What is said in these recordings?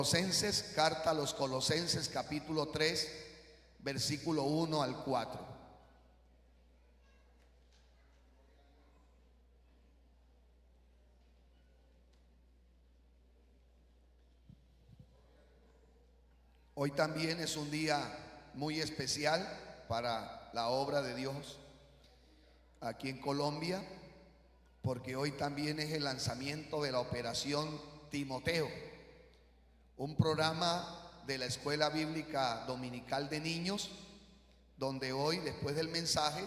Colosenses, carta a los Colosenses, capítulo 3, versículo 1 al 4. Hoy también es un día muy especial para la obra de Dios aquí en Colombia, porque hoy también es el lanzamiento de la operación Timoteo, un programa de la Escuela Bíblica Dominical de Niños, donde hoy, después del mensaje,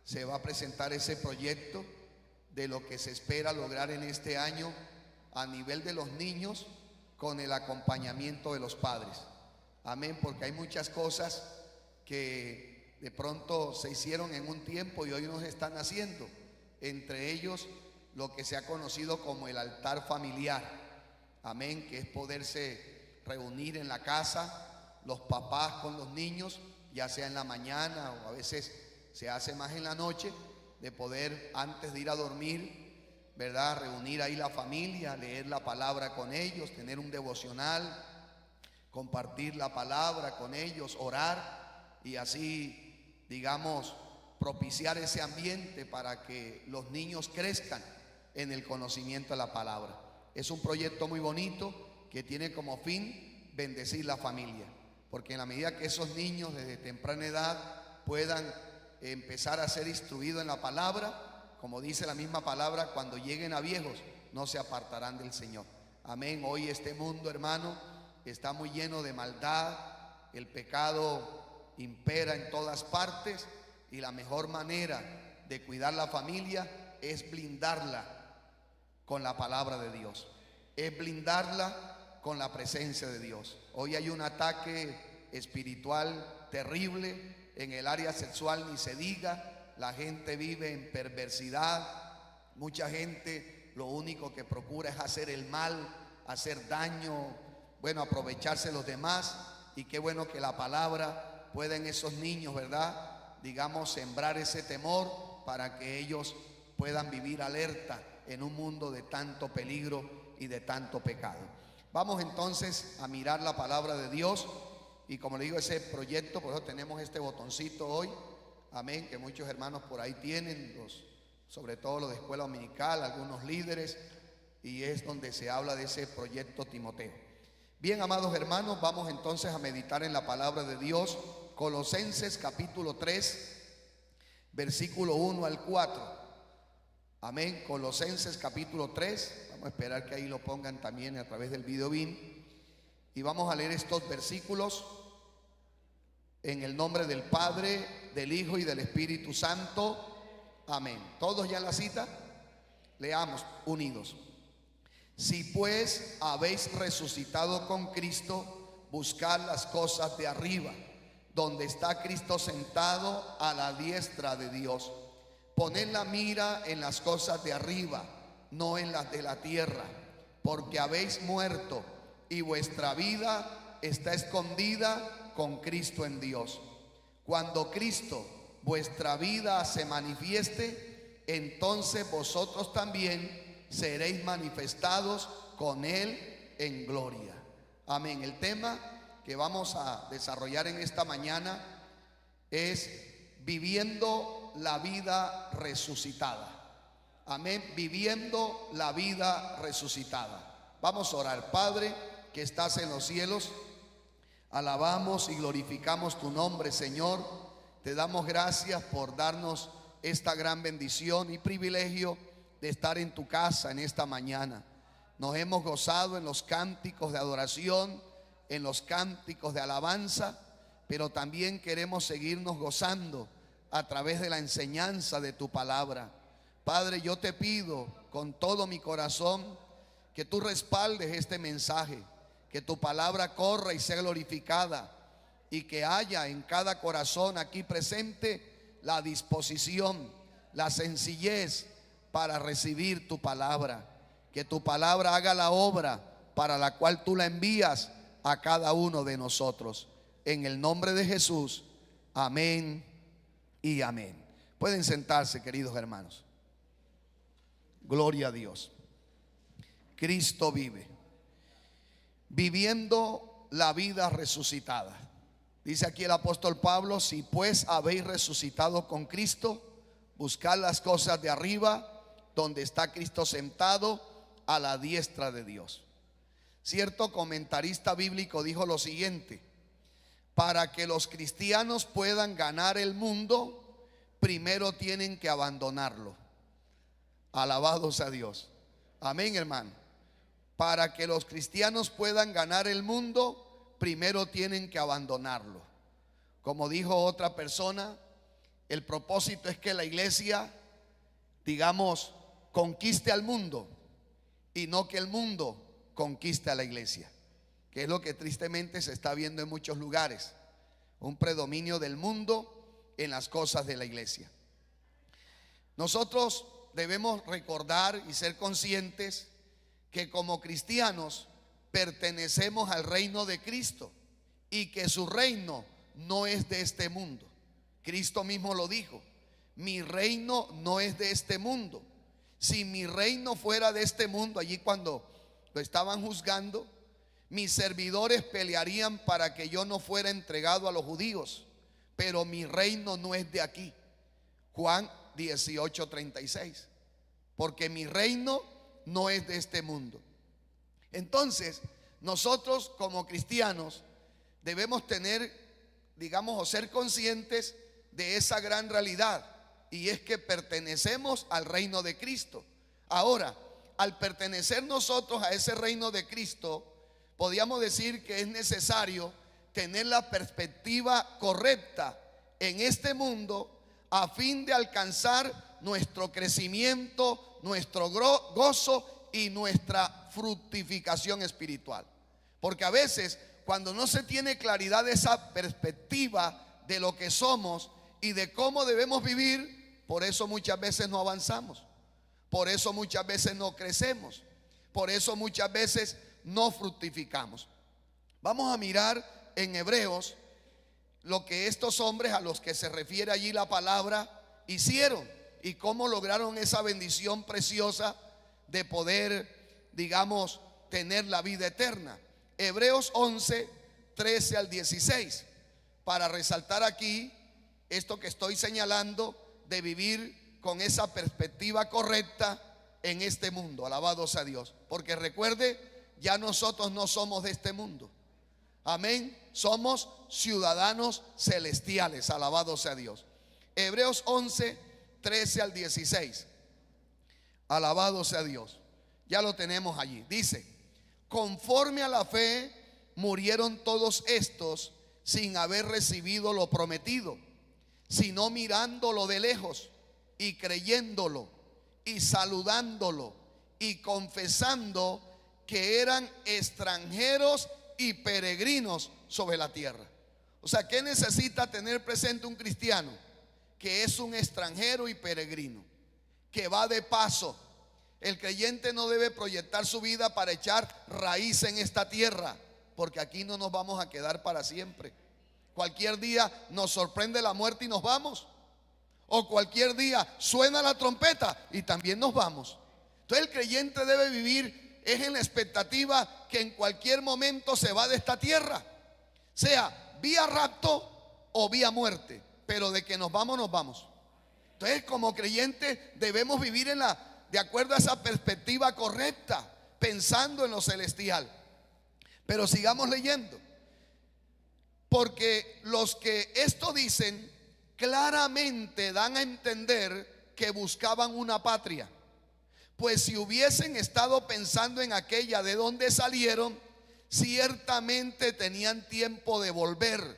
se va a presentar ese proyecto de lo que se espera lograr en este año a nivel de los niños, con el acompañamiento de los padres. Amén, porque hay muchas cosas que de pronto se hicieron en un tiempo y hoy no se están haciendo. Entre ellos, lo que se ha conocido como el altar familiar. Amén, que es poderse reunir en la casa, los papás con los niños, ya sea en la mañana o a veces se hace más en la noche, de poder antes de ir a dormir, ¿verdad?, reunir ahí la familia, leer la palabra con ellos, tener un devocional, compartir la palabra con ellos, orar y así, digamos, propiciar ese ambiente para que los niños crezcan en el conocimiento de la palabra. Es un proyecto muy bonito que tiene como fin bendecir la familia, porque en la medida que esos niños desde temprana edad puedan empezar a ser instruidos en la palabra, como dice la misma palabra, cuando lleguen a viejos no se apartarán del Señor. Amén. Hoy este mundo, hermano, está muy lleno de maldad, el pecado impera en todas partes y la mejor manera de cuidar la familia es blindarla con la palabra de Dios, es blindarla con la presencia de Dios. Hoy hay un ataque espiritual terrible en el área sexual, ni se diga. La gente vive en perversidad, mucha gente lo único que procura es hacer el mal, hacer daño, bueno, aprovecharse de los demás. Y qué bueno que la palabra pueda en esos niños, ¿verdad?, digamos, sembrar ese temor para que ellos puedan vivir alerta en un mundo de tanto peligro y de tanto pecado. Vamos entonces a mirar la palabra de Dios y, como le digo, ese proyecto, por eso tenemos este botoncito hoy, amén, que muchos hermanos por ahí tienen, sobre todo los de escuela dominical, algunos líderes, y es donde se habla de ese proyecto Timoteo. Bien, amados hermanos, vamos entonces a meditar en la palabra de Dios. Colosenses capítulo 3, versículo 1 al 4. Amén. Colosenses capítulo 3. Vamos a esperar que ahí lo pongan también a través del video BIN. Y vamos a leer estos versículos en el nombre del Padre, del Hijo y del Espíritu Santo. Amén. ¿Todos ya en la cita? Leamos unidos. Si pues habéis resucitado con Cristo, buscad las cosas de arriba, donde está Cristo sentado a la diestra de Dios. Poned la mira en las cosas de arriba, no en las de la tierra, porque habéis muerto y vuestra vida está escondida con Cristo en Dios. Cuando Cristo, vuestra vida, se manifieste, entonces vosotros también seréis manifestados con Él en gloria. Amén. El tema que vamos a desarrollar en esta mañana es viviendo la vida resucitada. Amén, viviendo la vida resucitada. Vamos a orar. Padre que estás en los cielos, alabamos y glorificamos tu nombre, Señor. Te damos gracias por darnos esta gran bendición y privilegio de estar en tu casa en esta mañana. Nos hemos gozado en los cánticos de adoración, en los cánticos de alabanza, pero también queremos seguirnos gozando a través de la enseñanza de tu palabra. Padre, yo te pido con todo mi corazón que tú respaldes este mensaje, que tu palabra corra y sea glorificada, y que haya en cada corazón aquí presente la disposición, la sencillez para recibir tu palabra. Que tu palabra haga la obra para la cual tú la envías a cada uno de nosotros. En el nombre de Jesús, amén y amén. Pueden sentarse, queridos hermanos. Gloria a Dios. Cristo vive. viviendo la vida resucitada. Dice aquí el apóstol Pablo: si pues habéis resucitado con Cristo, buscad las cosas de arriba, donde está Cristo sentado a la diestra de Dios. Cierto comentarista bíblico dijo lo siguiente: para que los cristianos puedan ganar el mundo, primero tienen que abandonarlo. Alabado sea Dios. Amén, hermano. Para que los cristianos puedan ganar el mundo, primero tienen que abandonarlo. Como dijo otra persona, el propósito es que la iglesia, digamos, conquiste al mundo y no que el mundo conquiste a la iglesia, que es lo que tristemente se está viendo en muchos lugares, un predominio del mundo en las cosas de la iglesia. Nosotros debemos recordar y ser conscientes que como cristianos pertenecemos al reino de Cristo y que su reino no es de este mundo. Cristo mismo lo dijo: mi reino no es de este mundo. Si mi reino fuera de este mundo, allí cuando lo estaban juzgando, mis servidores pelearían para que yo no fuera entregado a los judíos, pero mi reino no es de aquí. Juan 18:36. Porque mi reino no es de este mundo. Entonces, nosotros como cristianos debemos tener, digamos, o ser conscientes de esa gran realidad, y es que pertenecemos al reino de Cristo. Ahora, al pertenecer nosotros a ese reino de Cristo, podríamos decir que es necesario tener la perspectiva correcta en este mundo a fin de alcanzar nuestro crecimiento, nuestro gozo y nuestra fructificación espiritual. Porque a veces, cuando no se tiene claridad de esa perspectiva de lo que somos y de cómo debemos vivir, por eso muchas veces no avanzamos, por eso muchas veces no crecemos, por eso muchas veces no fructificamos. Vamos a mirar en Hebreos lo que estos hombres a los que se refiere allí la palabra hicieron y cómo lograron esa bendición preciosa de poder, digamos, tener la vida eterna. Hebreos 11, 13 al 16, para resaltar aquí esto que estoy señalando de vivir con esa perspectiva correcta en este mundo. Alabado sea Dios. Porque recuerde, ya nosotros no somos de este mundo. Amén. Somos ciudadanos celestiales. Alabado sea Dios. Hebreos 11, 13 al 16. Alabado sea Dios. Ya lo tenemos allí. Dice: conforme a la fe murieron todos estos sin haber recibido lo prometido, sino mirándolo de lejos y creyéndolo y saludándolo y confesando que eran extranjeros y peregrinos sobre la tierra. O sea, ¿qué necesita tener presente un cristiano? Que es un extranjero y peregrino, que va de paso. El creyente no debe proyectar su vida para echar raíz en esta tierra, porque aquí no nos vamos a quedar para siempre. Cualquier día nos sorprende la muerte y nos vamos, o cualquier día suena la trompeta y también nos vamos. Entonces el creyente debe vivir es en la expectativa que en cualquier momento se va de esta tierra, sea vía rapto o vía muerte, pero de que nos vamos, nos vamos. Entonces como creyente debemos vivir de acuerdo a esa perspectiva correcta, pensando en lo celestial. Pero sigamos leyendo, porque los que esto dicen claramente dan a entender que buscaban una patria, pues si hubiesen estado pensando en aquella de donde salieron, ciertamente tenían tiempo de volver,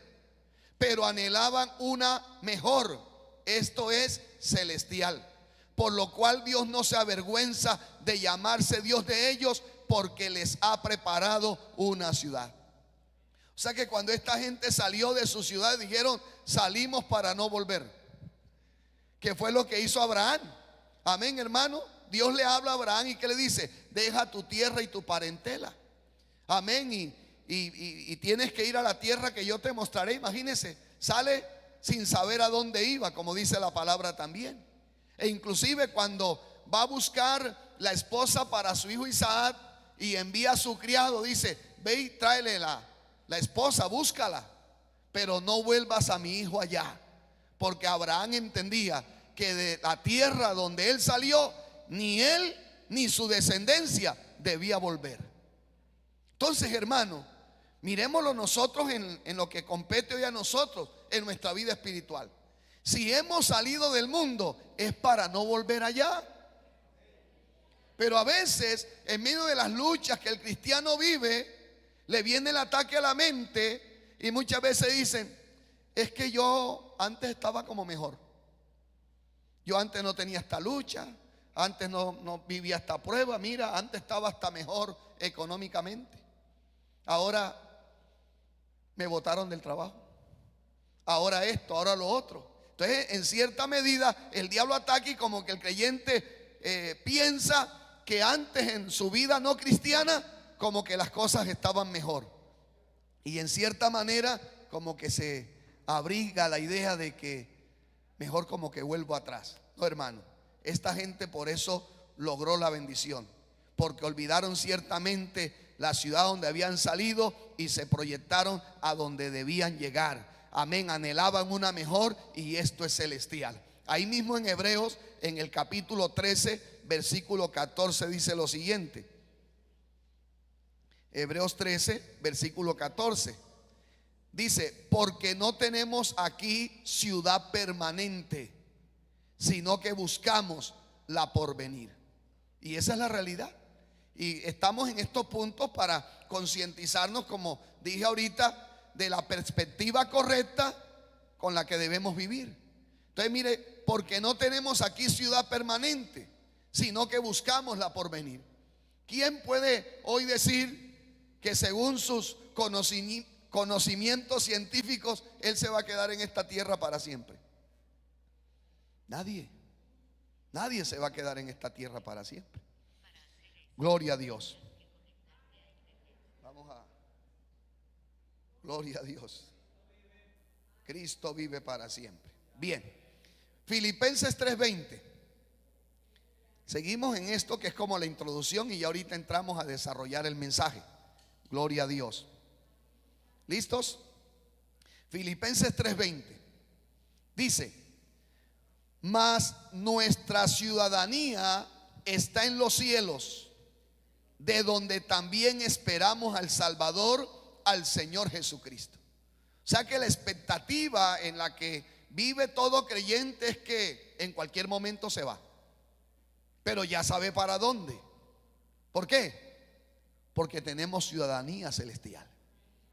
pero anhelaban una mejor, esto es celestial. Por lo cual Dios no se avergüenza de llamarse Dios de ellos, porque les ha preparado una ciudad. O sea que cuando esta gente salió de su ciudad, dijeron: salimos para no volver. Que fue lo que hizo Abraham. Amén, hermano. Dios le habla a Abraham y ¿qué le dice? Deja tu tierra y tu parentela. Amén. Y tienes que ir a la tierra que yo te mostraré. Imagínense, sale sin saber a dónde iba, como dice la palabra también. E inclusive cuando va a buscar la esposa para su hijo Isaac y envía a su criado, dice: ve y tráele la esposa, búscala, pero no vuelvas a mi hijo allá. Porque Abraham entendía que de la tierra donde él salió, ni él ni su descendencia debía volver. Entonces, hermano, miremoslo nosotros en lo que compete hoy a nosotros, en nuestra vida espiritual. Si hemos salido del mundo, es para no volver allá. Pero a veces, en medio de las luchas que el cristiano vive, le viene el ataque a la mente y muchas veces dicen: es que yo antes estaba como mejor. Yo antes no tenía esta lucha, antes no vivía esta prueba. Mira, antes estaba hasta mejor económicamente. Ahora me botaron del trabajo. Ahora esto, ahora lo otro. Entonces, en cierta medida, el diablo ataca y como que el creyente piensa que antes en su vida no cristiana, como que las cosas estaban mejor. Y en cierta manera, como que se abriga la idea de que mejor como que vuelvo atrás. No, hermano, esta gente por eso logró la bendición, porque olvidaron ciertamente la ciudad donde habían salido y se proyectaron a donde debían llegar. Amén, anhelaban una mejor, y esto es celestial. Ahí mismo en Hebreos, en el capítulo 13, versículo 14, dice lo siguiente. Hebreos 13, versículo 14. Dice: porque no tenemos aquí ciudad permanente, sino que buscamos la porvenir. Y esa es la realidad. Y estamos en estos puntos para concientizarnos, como dije ahorita, de la perspectiva correcta con la que debemos vivir. Entonces, mire, porque no tenemos aquí ciudad permanente, sino que buscamos la porvenir. ¿Quién puede hoy decir que según sus conocimientos científicos él se va a quedar en esta tierra para siempre? Nadie. Nadie se va a quedar en esta tierra para siempre. Gloria a Dios. Gloria a Dios. Cristo vive para siempre. Bien, Filipenses 3:20. Seguimos en esto que es como la introducción, y ya ahorita entramos a desarrollar el mensaje. Gloria a Dios. ¿Listos? Filipenses 3:20 dice: mas nuestra ciudadanía está en los cielos, de donde también esperamos al Salvador, al Señor Jesucristo. O sea que la expectativa en la que vive todo creyente es que en cualquier momento se va, pero ya sabe para dónde. ¿Por qué? Porque tenemos ciudadanía celestial.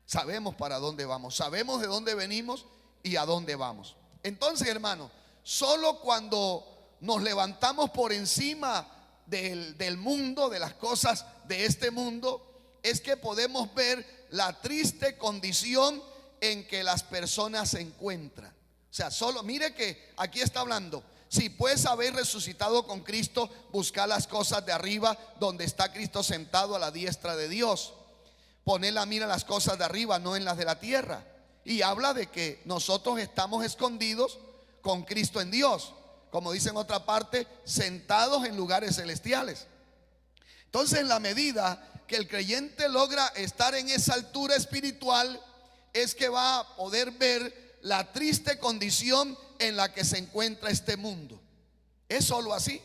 Sabemos para dónde vamos, sabemos de dónde venimos y a dónde vamos. Entonces, hermano, solo cuando nos levantamos por encima del mundo, de las cosas de este mundo, es que podemos ver la triste condición en que las personas se encuentran. O sea, solo, mire que aquí está hablando: si pues habéis resucitado con Cristo, buscad las cosas de arriba, donde está Cristo sentado a la diestra de Dios. Poned la mira en las cosas de arriba, no en las de la tierra. Y habla de que nosotros estamos escondidos con Cristo en Dios, como dice en otra parte, sentados en lugares celestiales. Entonces, en la medida que el creyente logra estar en esa altura espiritual, es que va a poder ver la triste condición en la que se encuentra este mundo. Es solo así.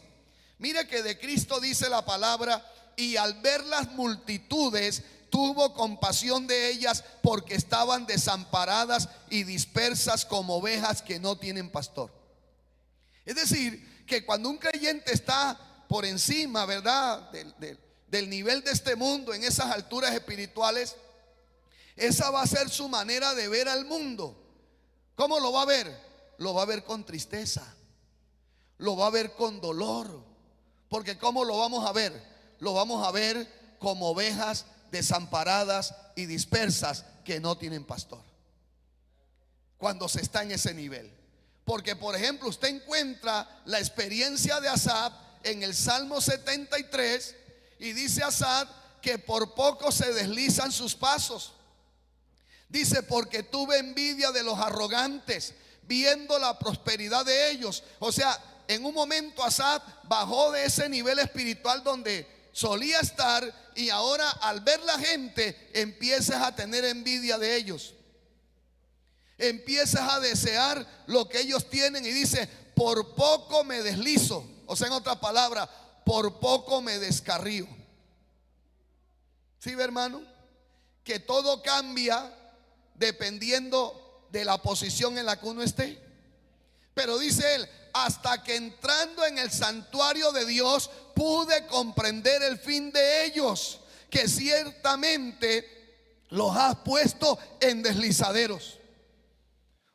Mire que de Cristo dice la palabra: y al ver las multitudes tuvo compasión de ellas, porque estaban desamparadas y dispersas como ovejas que no tienen pastor. Es decir, que cuando un creyente está por encima, ¿verdad?, del nivel de este mundo, en esas alturas espirituales, esa va a ser su manera de ver al mundo. ¿Cómo lo va a ver? Lo va a ver con tristeza, lo va a ver con dolor. Porque ¿cómo lo vamos a ver? Lo vamos a ver como ovejas desamparadas y dispersas que no tienen pastor, cuando se está en ese nivel. Porque, por ejemplo, usted encuentra la experiencia de Asaf en el Salmo 73, y dice Asaf que por poco se deslizan sus pasos. Dice: porque tuve envidia de los arrogantes, viendo la prosperidad de ellos. O sea, en un momento Asaf bajó de ese nivel espiritual donde solía estar, y ahora al ver la gente empiezas a tener envidia de ellos. Empiezas a desear lo que ellos tienen y dice, por poco me deslizo. O sea, en otras palabras, por poco me descarrío. ¿Sí ve, hermano? Que todo cambia dependiendo de la posición en la que uno esté. Pero dice él, hasta que entrando en el santuario de Dios pude comprender el fin de ellos, que ciertamente los has puesto en deslizaderos.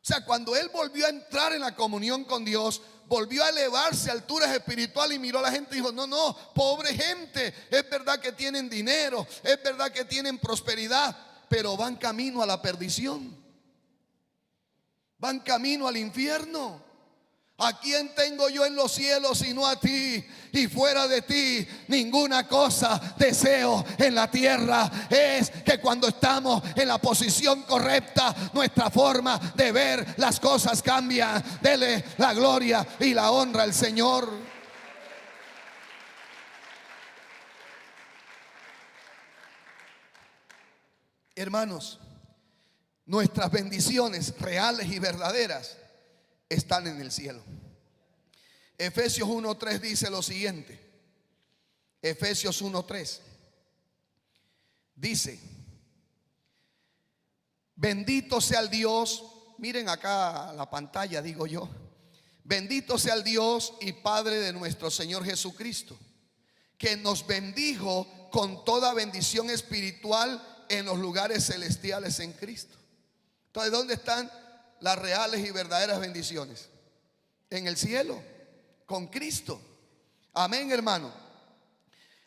O sea, cuando él volvió a entrar en la comunión con Dios, volvió a elevarse a alturas espirituales y miró a la gente y dijo, no, pobre gente, es verdad que tienen dinero, es verdad que tienen prosperidad, pero van camino a la perdición, van camino al infierno. ¿A quién tengo yo en los cielos sino a ti? Y fuera de ti ninguna cosa deseo en la tierra. Es que cuando estamos en la posición correcta, nuestra forma de ver las cosas cambia. Dele la gloria y la honra al Señor. Hermanos, nuestras bendiciones reales y verdaderas están en el cielo. Efesios 1:3 dice lo siguiente. Efesios 1:3 dice, bendito sea el Dios, miren acá la pantalla, digo yo, bendito sea el Dios y Padre de nuestro Señor Jesucristo, que nos bendijo con toda bendición espiritual en los lugares celestiales en Cristo. Entonces, ¿dónde están las reales y verdaderas bendiciones? En el cielo, con Cristo. Amén, hermano.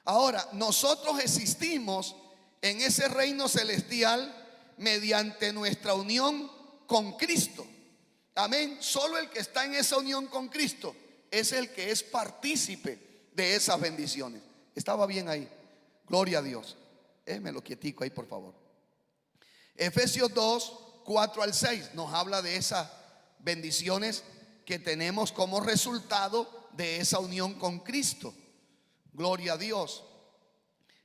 Ahora, nosotros existimos en ese reino celestial mediante nuestra unión con Cristo. Amén. Solo el que está en esa unión con Cristo es el que es partícipe de esas bendiciones. Estaba bien ahí. Gloria a Dios. Déjemelo quietico ahí, por favor. Efesios 2:4-6 nos habla de esas bendiciones que tenemos como resultado de esa unión con Cristo. Gloria a Dios.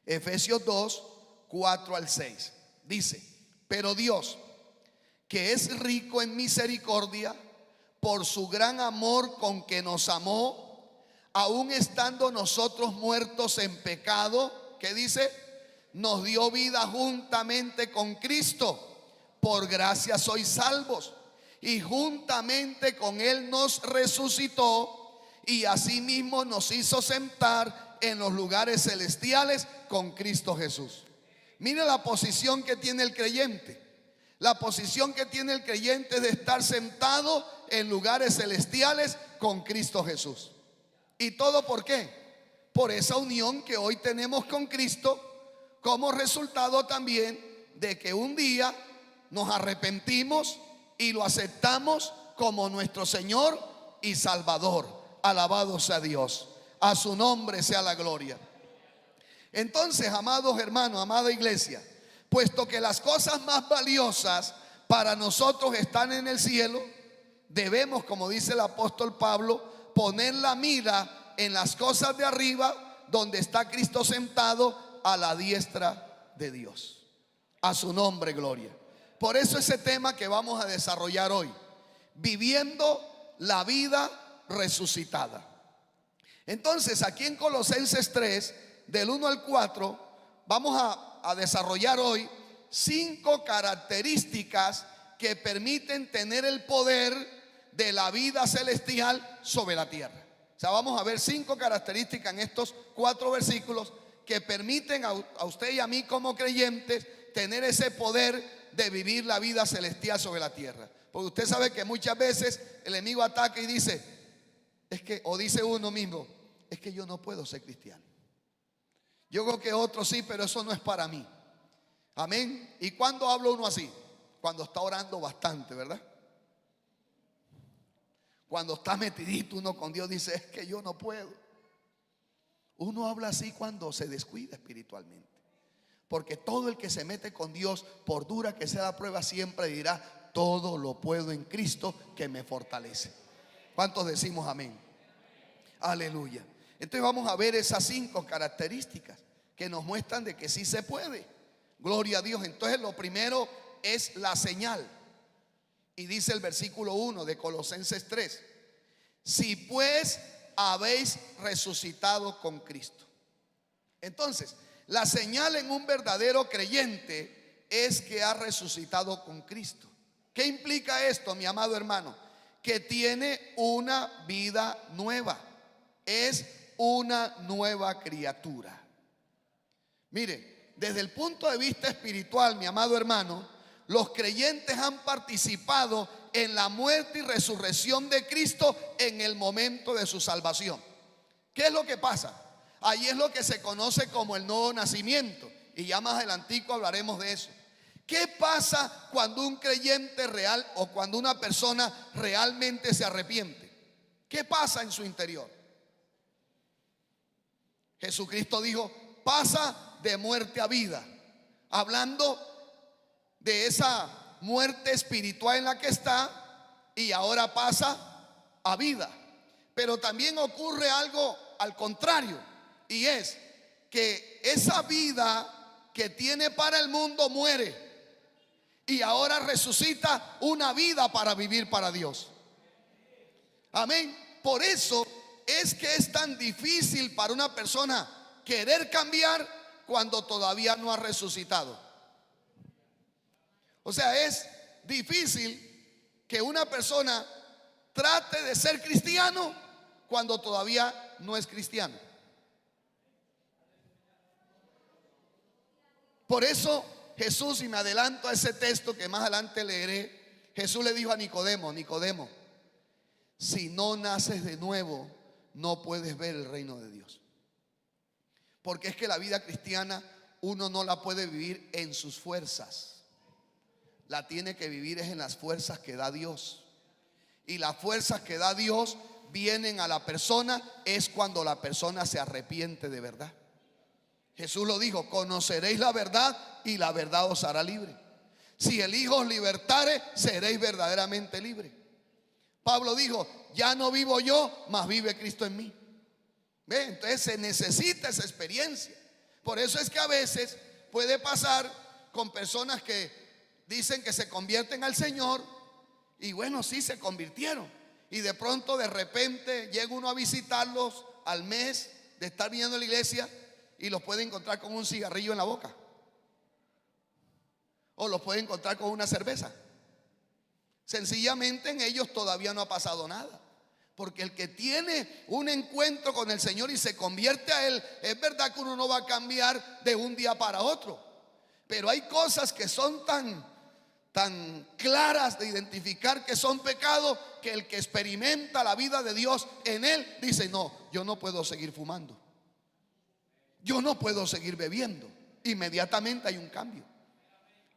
Efesios 2:4-6 dice, pero Dios, que es rico en misericordia, por su gran amor con que nos amó, aun estando nosotros muertos en pecado, ¿qué dice? Nos dio vida juntamente con Cristo. Por gracia sois salvos, y juntamente con él nos resucitó, y asimismo nos hizo sentar en los lugares celestiales con Cristo Jesús. Mire la posición que tiene el creyente. La posición que tiene el creyente es de estar sentado en lugares celestiales con Cristo Jesús. ¿Y todo por qué? Por esa unión que hoy tenemos con Cristo, como resultado también de que un día nos arrepentimos y lo aceptamos como nuestro Señor y Salvador. Alabado sea Dios. A su nombre sea la gloria. Entonces, amados hermanos, amada iglesia, puesto que las cosas más valiosas para nosotros están en el cielo, debemos, como dice el apóstol Pablo, poner la mira en las cosas de arriba, donde está Cristo sentado a la diestra de Dios. A su nombre, gloria. Por eso ese tema que vamos a desarrollar hoy, viviendo la vida resucitada. Entonces, aquí en Colosenses 3, del 1 al 4, vamos a desarrollar hoy 5 características que permiten tener el poder de la vida celestial sobre la tierra. O sea, vamos a ver 5 características en estos 4 versículos que permiten a usted y a mí como creyentes tener ese poder de vivir la vida celestial sobre la tierra. Porque usted sabe que muchas veces el enemigo ataca y dice, es que, o dice uno mismo, es que yo no puedo ser cristiano. Yo creo que otro sí, pero eso no es para mí. Amén. ¿Y cuándo habla uno así? Cuando está orando bastante, ¿verdad? Cuando está metidito uno con Dios, dice, es que yo no puedo. Uno habla así cuando se descuida espiritualmente. Porque todo el que se mete con Dios, por dura que sea la prueba, siempre dirá, todo lo puedo en Cristo que me fortalece. ¿Cuántos decimos amén? Aleluya. Entonces vamos a ver esas 5 características. que nos muestran de que sí se puede. Gloria a Dios. Entonces lo primero es la señal. Y dice el versículo 1 de Colosenses 3: si pues habéis resucitado con Cristo. Entonces, la señal en un verdadero creyente es que ha resucitado con Cristo. ¿Qué implica esto, mi amado hermano? Que tiene una vida nueva. Es una nueva criatura. Mire, desde el punto de vista espiritual, mi amado hermano, los creyentes han participado en la muerte y resurrección de Cristo en el momento de su salvación. ¿Qué es lo que pasa? Ahí es lo que se conoce como el nuevo nacimiento, y ya más adelantico hablaremos de eso. ¿Qué pasa cuando un creyente real o cuando una persona realmente se arrepiente? ¿Qué pasa en su interior? Jesucristo dijo: pasa de muerte a vida, hablando de esa muerte espiritual en la que está, y ahora pasa a vida. Pero también ocurre algo al contrario, y es que esa vida que tiene para el mundo muere, y ahora resucita una vida para vivir para Dios. Amén. Por eso es que es tan difícil para una persona querer cambiar cuando todavía no ha resucitado. O sea, es difícil que una persona trate de ser cristiano cuando todavía no es cristiano. Por eso Jesús, y me adelanto a ese texto que más adelante leeré, Jesús le dijo a Nicodemo: Nicodemo, si no naces de nuevo, no puedes ver el reino de Dios. Porque es que la vida cristiana uno no la puede vivir en sus fuerzas. La tiene que vivir es en las fuerzas que da Dios. Y las fuerzas que da Dios vienen a la persona es cuando la persona se arrepiente de verdad. Jesús lo dijo: conoceréis la verdad y la verdad os hará libre. Si el Hijo os libertare, seréis verdaderamente libres. Pablo dijo: ya no vivo yo, mas vive Cristo en mí. ¿Ve? Entonces se necesita esa experiencia. Por eso es que a veces puede pasar con personas que dicen que se convierten al Señor, y bueno, sí se convirtieron, y de pronto de repente llega uno a visitarlos al mes de estar viniendo a la iglesia y los puede encontrar con un cigarrillo en la boca, o los puede encontrar con una cerveza. Sencillamente en ellos todavía no ha pasado nada. Porque el que tiene un encuentro con el Señor y se convierte a Él, es verdad que uno no va a cambiar de un día para otro, pero hay cosas que son tan claras de identificar que son pecados, que el que experimenta la vida de Dios en él dice: no, yo no puedo seguir fumando, yo no puedo seguir bebiendo. Inmediatamente hay un cambio.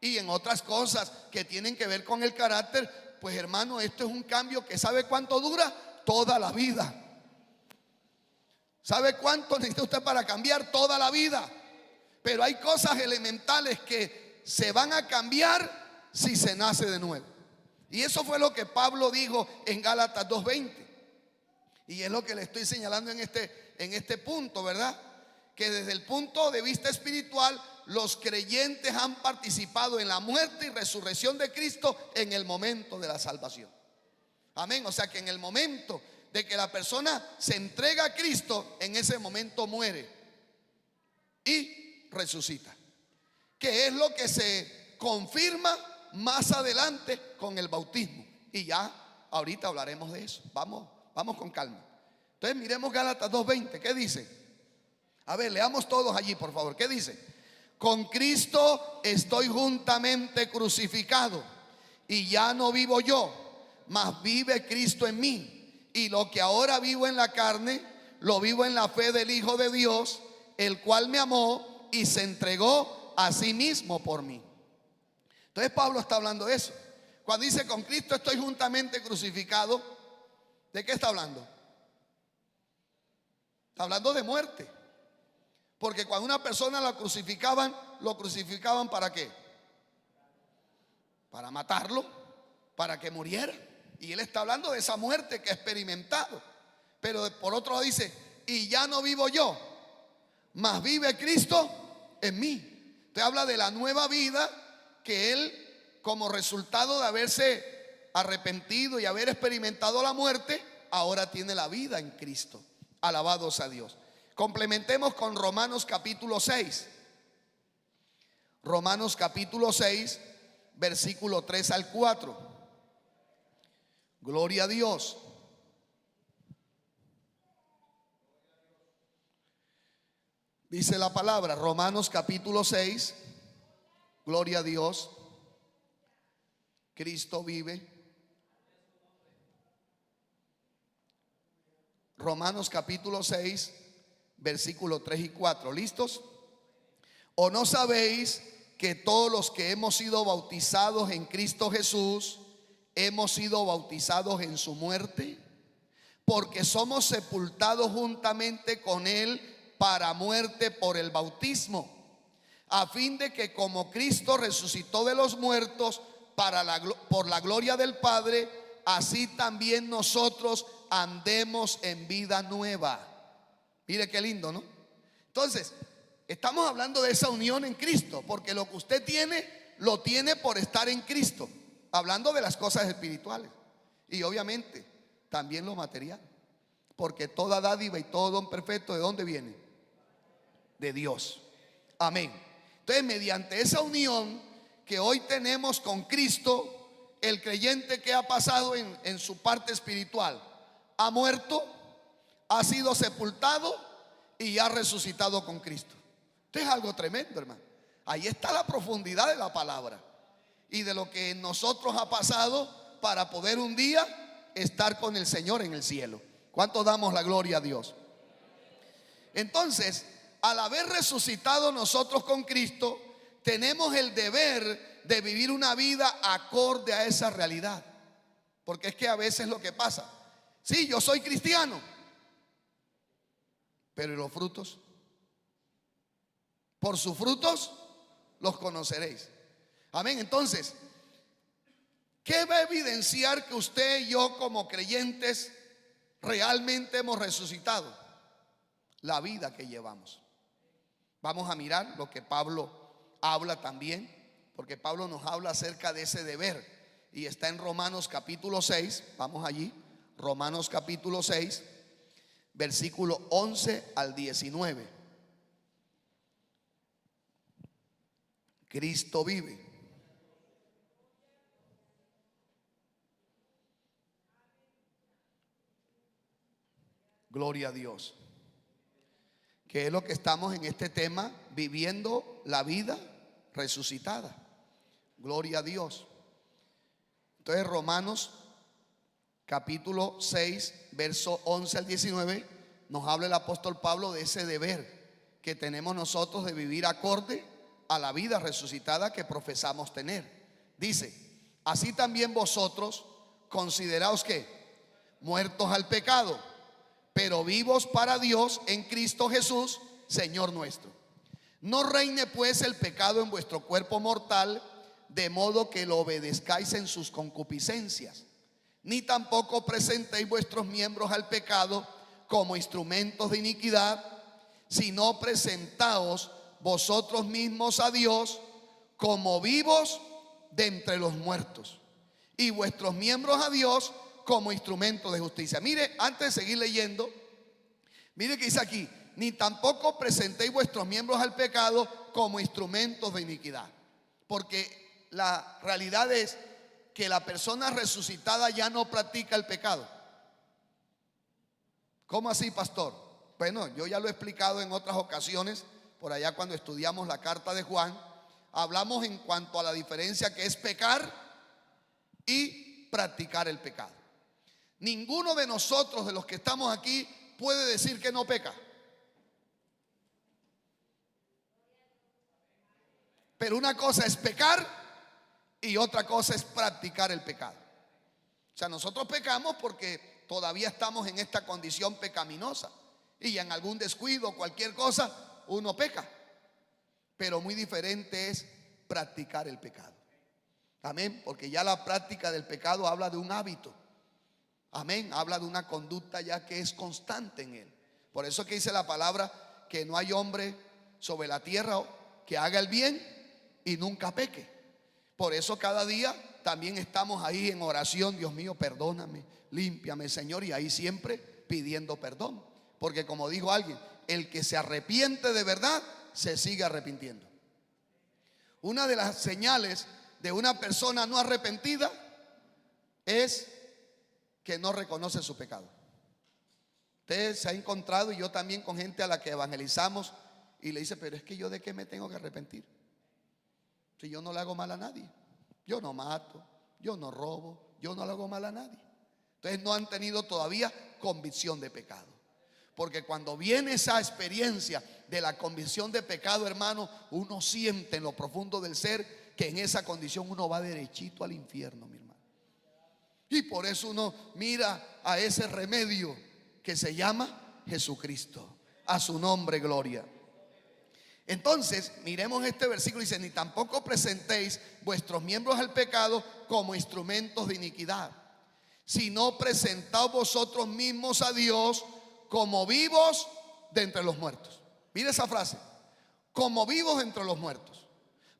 Y en otras cosas que tienen que ver con el carácter, pues hermano, esto es un cambio que ¿sabe cuánto dura? Toda la vida. ¿Sabe cuánto necesita usted para cambiar? Toda la vida. Pero hay cosas elementales que se van a cambiar si se nace de nuevo. Y eso fue lo que Pablo dijo en Gálatas 2:20. Y es lo que le estoy señalando en este punto, ¿verdad? Que desde el punto de vista espiritual, los creyentes han participado en la muerte y resurrección de Cristo en el momento de la salvación. Amén. O sea que en el momento de que la persona se entrega a Cristo, en ese momento muere y resucita, que es lo que se confirma más adelante con el bautismo. Y ya ahorita hablaremos de eso. Vamos con calma. Entonces miremos Gálatas 2:20. ¿Qué dice? A ver, leamos todos allí, por favor. ¿Qué dice? Con Cristo estoy juntamente crucificado, y ya no vivo yo, mas vive Cristo en mí. Y lo que ahora vivo en la carne, lo vivo en la fe del Hijo de Dios, el cual me amó y se entregó a sí mismo por mí. Entonces Pablo está hablando de eso. Cuando dice con Cristo estoy juntamente crucificado, ¿de qué está hablando? Está hablando de muerte. Porque cuando una persona lo crucificaban ¿para qué? Para matarlo, para que muriera. Y él está hablando de esa muerte que ha experimentado. Pero por otro lado dice: y ya no vivo yo, mas vive Cristo en mí. Te habla de la nueva vida que Él, como resultado de haberse arrepentido y haber experimentado la muerte, ahora tiene la vida en Cristo. Alabados a Dios. Complementemos con Romanos capítulo 6. Romanos capítulo 6, versículo 3 al 4. Gloria a Dios. Dice la palabra, Romanos capítulo 6, gloria a Dios. Cristo vive. Romanos capítulo 6, versículo 3 y 4. ¿Listos? ¿O no sabéis que todos los que hemos sido bautizados en Cristo Jesús hemos sido bautizados en su muerte? Porque somos sepultados juntamente con Él para muerte por el bautismo, a fin de que como Cristo resucitó de los muertos por la gloria del Padre, así también nosotros andemos en vida nueva. Mire qué lindo, ¿no? Entonces, estamos hablando de esa unión en Cristo, porque lo que usted tiene, lo tiene por estar en Cristo. Hablando de las cosas espirituales y obviamente también lo material, porque toda dádiva y todo don perfecto, ¿de dónde viene? De Dios. Amén. Entonces, mediante esa unión que hoy tenemos con Cristo, el creyente que ha pasado en su parte espiritual ha muerto, ha sido sepultado y ha resucitado con Cristo. Esto es algo tremendo, hermano. Ahí está la profundidad de la palabra y de lo que en nosotros ha pasado para poder un día estar con el Señor en el cielo. ¿Cuánto damos la gloria a Dios? Entonces, al haber resucitado nosotros con Cristo, tenemos el deber de vivir una vida acorde a esa realidad. Porque es que a veces lo que pasa, sí, yo soy cristiano, pero ¿y los frutos? Por sus frutos los conoceréis. Amén. Entonces, ¿qué va a evidenciar que usted y yo como creyentes realmente hemos resucitado? La vida que llevamos. Vamos a mirar lo que Pablo habla también, porque Pablo nos habla acerca de ese deber y está en Romanos capítulo 6. Vamos allí, Romanos capítulo 6, versículo 11 al 19. Cristo vive. Gloria a Dios. Que es lo que estamos en este tema, viviendo la vida resucitada. Gloria a Dios. Entonces, Romanos capítulo 6, verso 11 al 19, nos habla el apóstol Pablo de ese deber que tenemos nosotros de vivir acorde a la vida resucitada que profesamos tener. Dice: así también vosotros consideraos que muertos al pecado, pero vivos para Dios en Cristo Jesús, Señor nuestro. No reine pues el pecado en vuestro cuerpo mortal, de modo que lo obedezcáis en sus concupiscencias, ni tampoco presentéis vuestros miembros al pecado como instrumentos de iniquidad, sino presentaos vosotros mismos a Dios como vivos de entre los muertos, y vuestros miembros a Dios como instrumentos de justicia. Mire, antes de seguir leyendo, mire que dice aquí: ni tampoco presentéis vuestros miembros al pecado como instrumentos de iniquidad. Porque la realidad es que la persona resucitada ya no practica el pecado. ¿Cómo así, pastor? Bueno, yo ya lo he explicado en otras ocasiones, por allá cuando estudiamos la carta de Juan. Hablamos en cuanto a la diferencia que es pecar y practicar el pecado. Ninguno de nosotros, de los que estamos aquí, puede decir que no peca. Pero una cosa es pecar y otra cosa es practicar el pecado. O sea, nosotros pecamos porque todavía estamos en esta condición pecaminosa, y en algún descuido, cualquier cosa, uno peca. Pero muy diferente es practicar el pecado. Amén. Porque ya la práctica del pecado habla de un hábito. Amén. Habla de una conducta ya que es constante en él. Por eso que dice la palabra que no hay hombre sobre la tierra que haga el bien y nunca peque. Por eso cada día también estamos ahí en oración. Dios mío, perdóname, límpiame, Señor, y ahí siempre pidiendo perdón. Porque como dijo alguien, el que se arrepiente de verdad se sigue arrepintiendo. Una de las señales de una persona no arrepentida es que no reconoce su pecado. Usted se ha encontrado, y yo también, con gente a la que evangelizamos y le dice: pero es que yo, ¿de qué me tengo que arrepentir? Si yo no le hago mal a nadie, yo no mato, yo no robo, yo no le hago mal a nadie. Entonces no han tenido todavía convicción de pecado. Porque cuando viene esa experiencia de la convicción de pecado, hermano, uno siente en lo profundo del ser que en esa condición uno va derechito al infierno, mi hermano. Y por eso uno mira a ese remedio que se llama Jesucristo. A su nombre, gloria. Entonces, miremos este versículo. Dice: ni tampoco presentéis vuestros miembros al pecado como instrumentos de iniquidad, sino presentaos vosotros mismos a Dios como vivos de entre los muertos. Mire esa frase: como vivos de entre los muertos.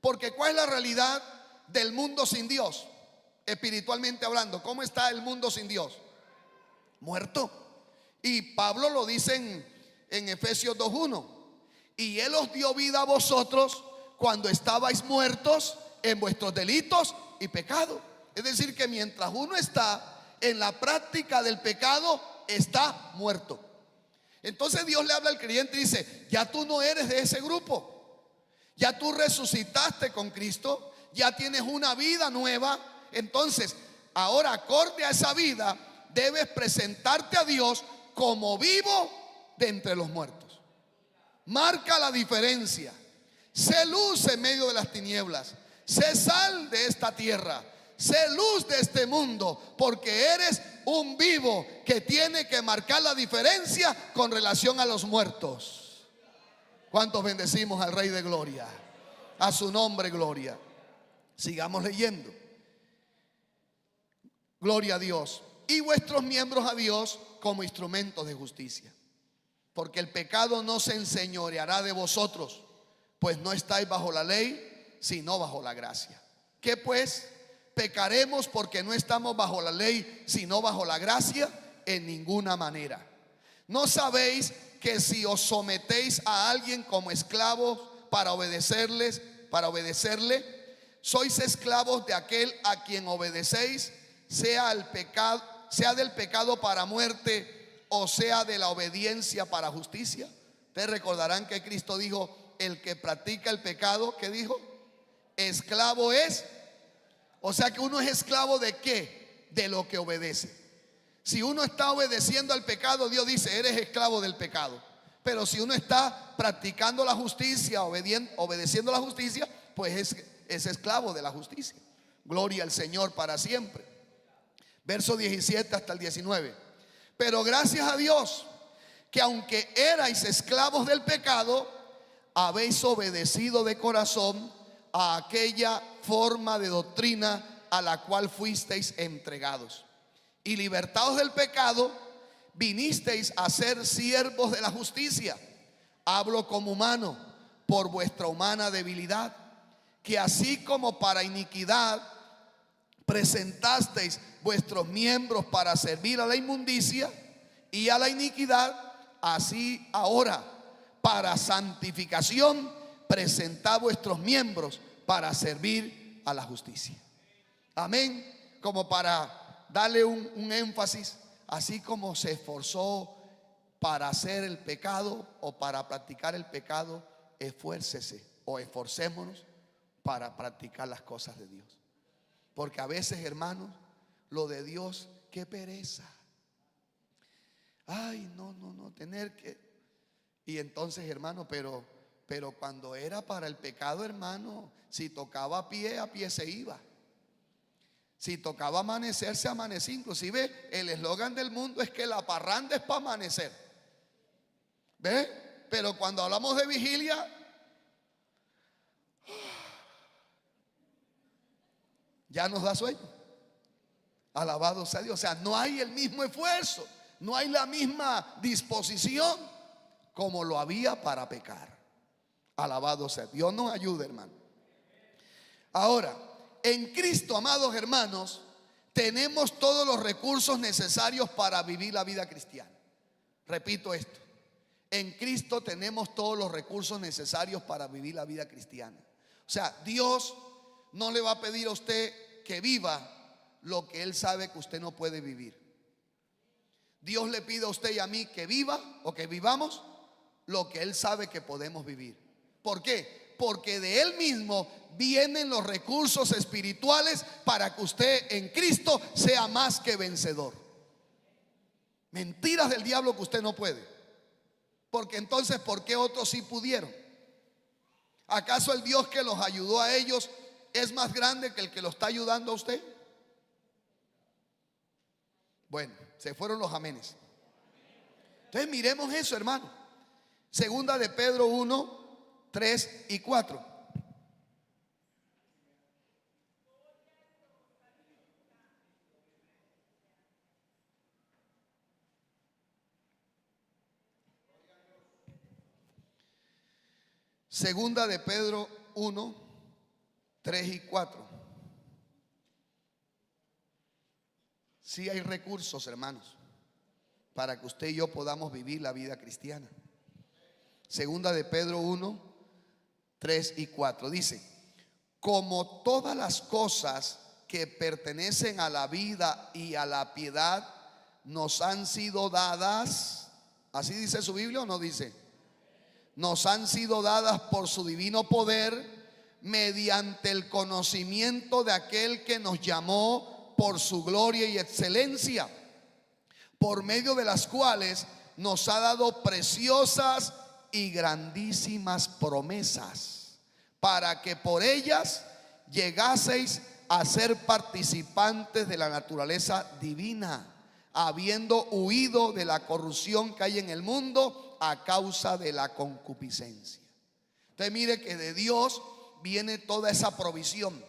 Porque ¿cuál es la realidad del mundo sin Dios? Espiritualmente hablando, ¿cómo está el mundo sin Dios? Muerto. Y Pablo lo dice en Efesios 2:1: y Él os dio vida a vosotros cuando estabais muertos en vuestros delitos y pecados. Es decir, que mientras uno está en la práctica del pecado, está muerto. Entonces Dios le habla al creyente y dice: ya tú no eres de ese grupo, ya tú resucitaste con Cristo, ya tienes una vida nueva. Entonces ahora, acorde a esa vida, debes presentarte a Dios como vivo de entre los muertos. Marca la diferencia. Sé luz en medio de las tinieblas, sé sal de esta tierra, sé luz de este mundo, porque eres un vivo que tiene que marcar la diferencia con relación a los muertos. ¿Cuántos bendecimos al Rey de Gloria? A su nombre, gloria. Sigamos leyendo. Gloria a Dios. Y vuestros miembros a Dios como instrumentos de justicia. Porque el pecado no se enseñoreará de vosotros, pues no estáis bajo la ley, sino bajo la gracia. ¿Qué pues? ¿Pecaremos porque no estamos bajo la ley, sino bajo la gracia? En ninguna manera. ¿No sabéis que si os sometéis a alguien como esclavos para obedecerle, sois esclavos de aquel a quien obedecéis, sea del pecado para muerte, o sea de la obediencia para justicia? Ustedes recordarán que Cristo dijo: el que practica el pecado, ¿qué dijo? Esclavo es. O sea que uno es esclavo ¿de qué? De lo que obedece. Si uno está obedeciendo al pecado, Dios dice: eres esclavo del pecado. Pero si uno está practicando la justicia, obedeciendo la justicia, pues es esclavo de la justicia. Gloria al Señor para siempre. Verso 17 hasta el 19. Pero gracias a Dios, que aunque erais esclavos del pecado, habéis obedecido de corazón a aquella forma de doctrina a la cual fuisteis entregados. Y libertados del pecado, vinisteis a ser siervos de la justicia. Hablo como humano, por vuestra humana debilidad, que así como para iniquidad presentasteis vuestros miembros para servir a la inmundicia y a la iniquidad, así ahora para santificación presentad vuestros miembros para servir a la justicia. Amén. Como para darle un énfasis, así como se esforzó para hacer el pecado o para practicar el pecado, esfuércese o esforcémonos para practicar las cosas de Dios. Porque a veces, hermanos, lo de Dios, qué pereza. Ay, no, tener que. Y entonces, hermano, pero cuando era para el pecado, hermano, si tocaba a pie se iba. Si tocaba amanecer, se amanecía. Inclusive el eslogan del mundo es que la parranda es para amanecer. ¿Ves? Pero cuando hablamos de vigilia, ya nos da sueño. Alabado sea Dios. O sea, no hay el mismo esfuerzo, no hay la misma disposición como lo había para pecar. Alabado sea. Dios nos ayude, hermano. Ahora, en Cristo, amados hermanos, tenemos todos los recursos necesarios para vivir la vida cristiana. Repito esto: en Cristo tenemos todos los recursos necesarios para vivir la vida cristiana. O sea, Dios no le va a pedir a usted que viva lo que Él sabe que usted no puede vivir. Dios le pide a usted y a mí que viva o que vivamos lo que Él sabe que podemos vivir. ¿Por qué? Porque de Él mismo vienen los recursos espirituales para que usted en Cristo sea más que vencedor. Mentiras del diablo que usted no puede. Porque entonces, ¿por qué otros sí pudieron? ¿Acaso el Dios que los ayudó a ellos es más grande que el que lo está ayudando a usted? Bueno, se fueron los amenes. Entonces miremos eso, hermano. Segunda de Pedro 1, 3 y 4. Segunda de Pedro 1, 3 y 4. Sí hay recursos, hermanos, para que usted y yo podamos vivir la vida cristiana. Segunda de Pedro 1, 3 y 4 dice: como todas las cosas que pertenecen a la vida y a la piedad nos han sido dadas. ¿Así dice su Biblia o no dice? Nos han sido dadas por su divino poder, mediante el conocimiento de aquel que nos llamó por su gloria y excelencia, por medio de las cuales nos ha dado preciosas y grandísimas promesas, para que por ellas llegaseis a ser participantes de la naturaleza divina, habiendo huido de la corrupción que hay en el mundo a causa de la concupiscencia. Entonces mire que de Dios viene toda esa provisión,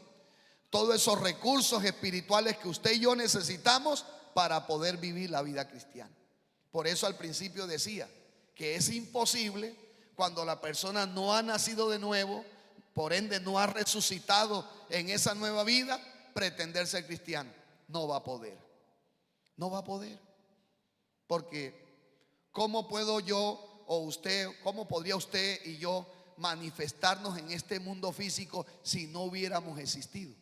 todos esos recursos espirituales que usted y yo necesitamos para poder vivir la vida cristiana. Por eso al principio decía que es imposible, cuando la persona no ha nacido de nuevo, por ende no ha resucitado en esa nueva vida, pretender ser cristiano. No va a poder. No va a poder. Porque ¿cómo puedo yo o usted, cómo podría usted y yo manifestarnos en este mundo físico si no hubiéramos existido?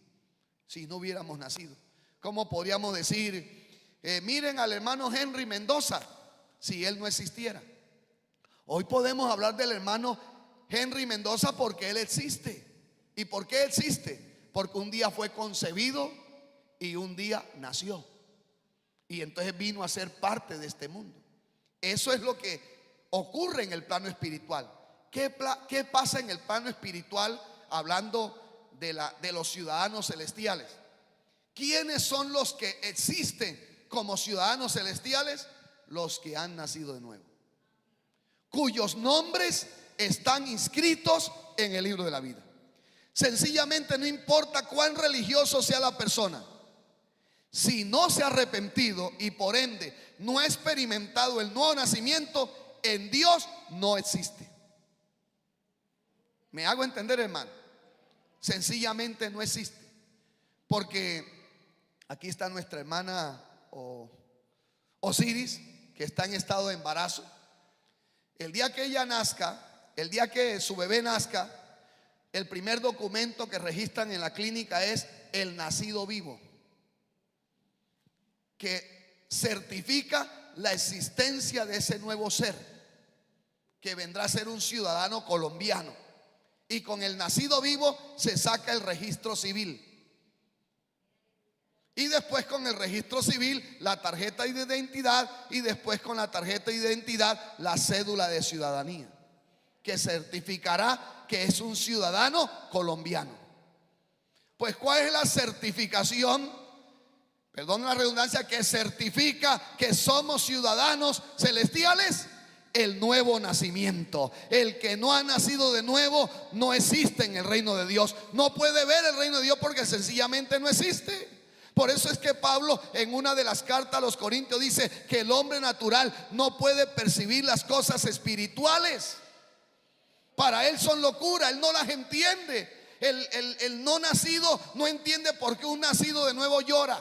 Si no hubiéramos nacido. ¿Cómo podríamos decir, miren al hermano Henry Mendoza, si él no existiera? Hoy podemos hablar del hermano Henry Mendoza porque él existe. ¿Y por qué existe? Porque un día fue concebido y un día nació, y entonces vino a ser parte de este mundo. Eso es lo que ocurre en el plano espiritual. ¿Qué pasa en el plano espiritual hablando de los ciudadanos celestiales? ¿Quiénes son los que existen como ciudadanos celestiales? Los que han nacido de nuevo, cuyos nombres están inscritos en el libro de la vida. Sencillamente, no importa cuán religioso sea la persona, si no se ha arrepentido y por ende no ha experimentado el nuevo nacimiento, en Dios no existe. ¿Me hago entender, hermano? Sencillamente no existe. Porque aquí está nuestra hermana Osiris, que está en estado de embarazo. El día que ella nazca, el día que su bebé nazca, el primer documento que registran en la clínica es el nacido vivo, que certifica la existencia de ese nuevo ser, que vendrá a ser un ciudadano colombiano. Y con el nacido vivo se saca el registro civil. Y después con el registro civil la tarjeta de identidad, y después con la tarjeta de identidad la cédula de ciudadanía, que certificará que es un ciudadano colombiano. Pues ¿cuál es la certificación? Perdón la redundancia, que certifica que somos ciudadanos celestiales. El nuevo nacimiento. El que no ha nacido de nuevo no existe en el reino de Dios. No puede ver el reino de Dios porque sencillamente no existe. Por eso es que Pablo en una de las cartas a los Corintios dice que el hombre natural no puede percibir las cosas espirituales. Para él son locura, él no las entiende. El no nacido no entiende por qué un nacido de nuevo llora,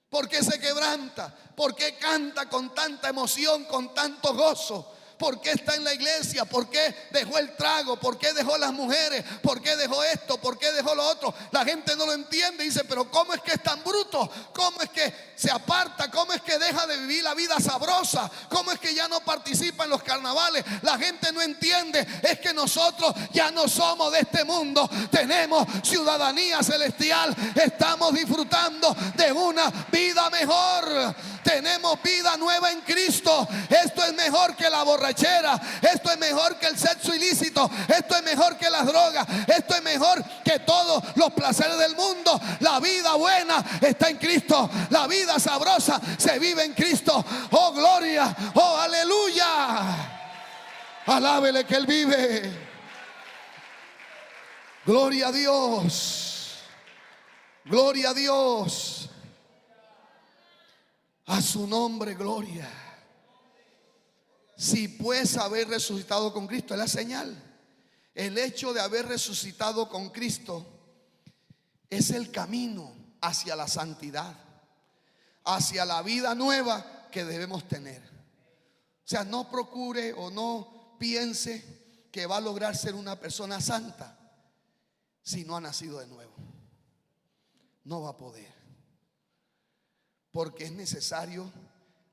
por qué se quebranta, por qué canta con tanta emoción, con tanto gozo. ¿Por qué está en la iglesia? ¿Por qué dejó el trago? ¿Por qué dejó las mujeres? ¿Por qué dejó esto? ¿Por qué dejó lo otro? La gente no lo entiende. Dice, pero ¿cómo es que es tan bruto? ¿Cómo es que se aparta? ¿Cómo es que deja de vivir la vida sabrosa? ¿Cómo es que ya no participa en los carnavales? La gente no entiende. Es que nosotros ya no somos de este mundo. Tenemos ciudadanía celestial. Estamos disfrutando de una vida mejor. Tenemos vida nueva en Cristo. Esto es mejor que la borrachera. Esto es mejor que el sexo ilícito. Esto es mejor que las drogas. Esto es mejor que todos los placeres del mundo. La vida buena está en Cristo. La vida sabrosa se vive en Cristo. Oh, gloria. Oh, aleluya. Alábele que Él vive. Gloria a Dios. Gloria a Dios. A su nombre, gloria. Si pues haber resucitado con Cristo, es la señal. El hecho de haber resucitado con Cristo es el camino hacia la santidad, hacia la vida nueva que debemos tener. O sea, no procure o no piense que va a lograr ser una persona santa si no ha nacido de nuevo. No va a poder. Porque es necesario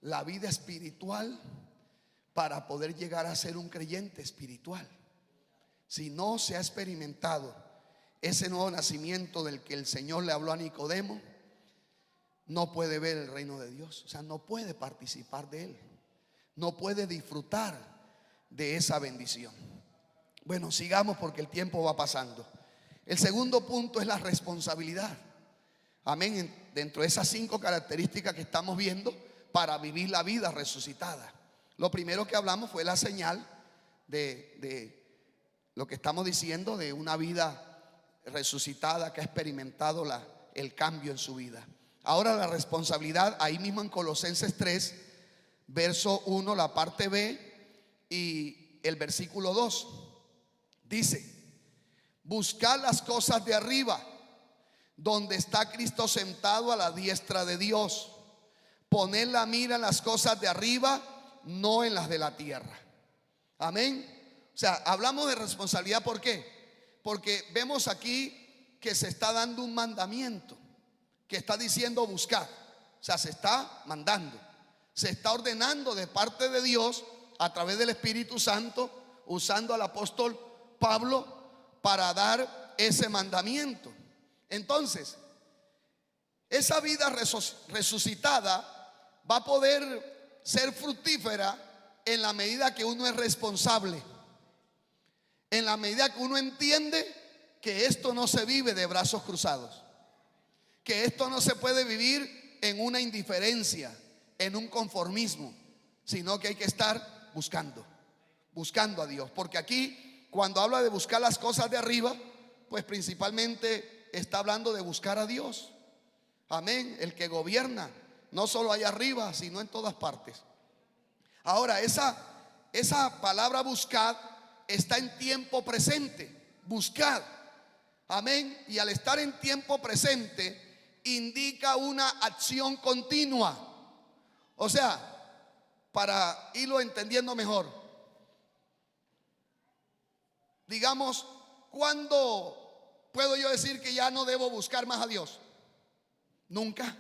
la vida espiritual para poder llegar a ser un creyente espiritual. Si no se ha experimentado ese nuevo nacimiento del que el Señor le habló a Nicodemo, no puede ver el reino de Dios. O sea, no puede participar de él. No puede disfrutar de esa bendición. Bueno, sigamos porque el tiempo va pasando. El segundo punto es la responsabilidad. Amén. Dentro de esas 5 características que estamos viendo para vivir la vida resucitada. Lo primero que hablamos fue la señal de lo que estamos diciendo, de una vida resucitada que ha experimentado el cambio en su vida. Ahora la responsabilidad, ahí mismo en Colosenses 3, verso 1, la parte B y el versículo 2. Dice: buscad las cosas de arriba, donde está Cristo sentado a la diestra de Dios. Poned la mira en las cosas de arriba, no en las de la tierra. Amén. O sea, hablamos de responsabilidad. ¿Por qué? Porque vemos aquí que se está dando un mandamiento, que está diciendo buscar. O sea, se está mandando, se está ordenando de parte de Dios a través del Espíritu Santo, usando al apóstol Pablo para dar ese mandamiento. Entonces, esa vida resucitada va a poder ser fructífera en la medida que uno es responsable, en la medida que uno entiende que esto no se vive de brazos cruzados, que esto no se puede vivir en una indiferencia, en un conformismo, sino que hay que estar buscando a Dios. Porque aquí, cuando habla de buscar las cosas de arriba, pues principalmente está hablando de buscar a Dios. Amén. El que gobierna, no solo allá arriba, sino en todas partes. Ahora, esa palabra buscad está en tiempo presente. Buscad. Amén. Y al estar en tiempo presente, indica una acción continua. O sea, para irlo entendiendo mejor, digamos, ¿cuándo puedo yo decir que ya no debo buscar más a Dios? Nunca.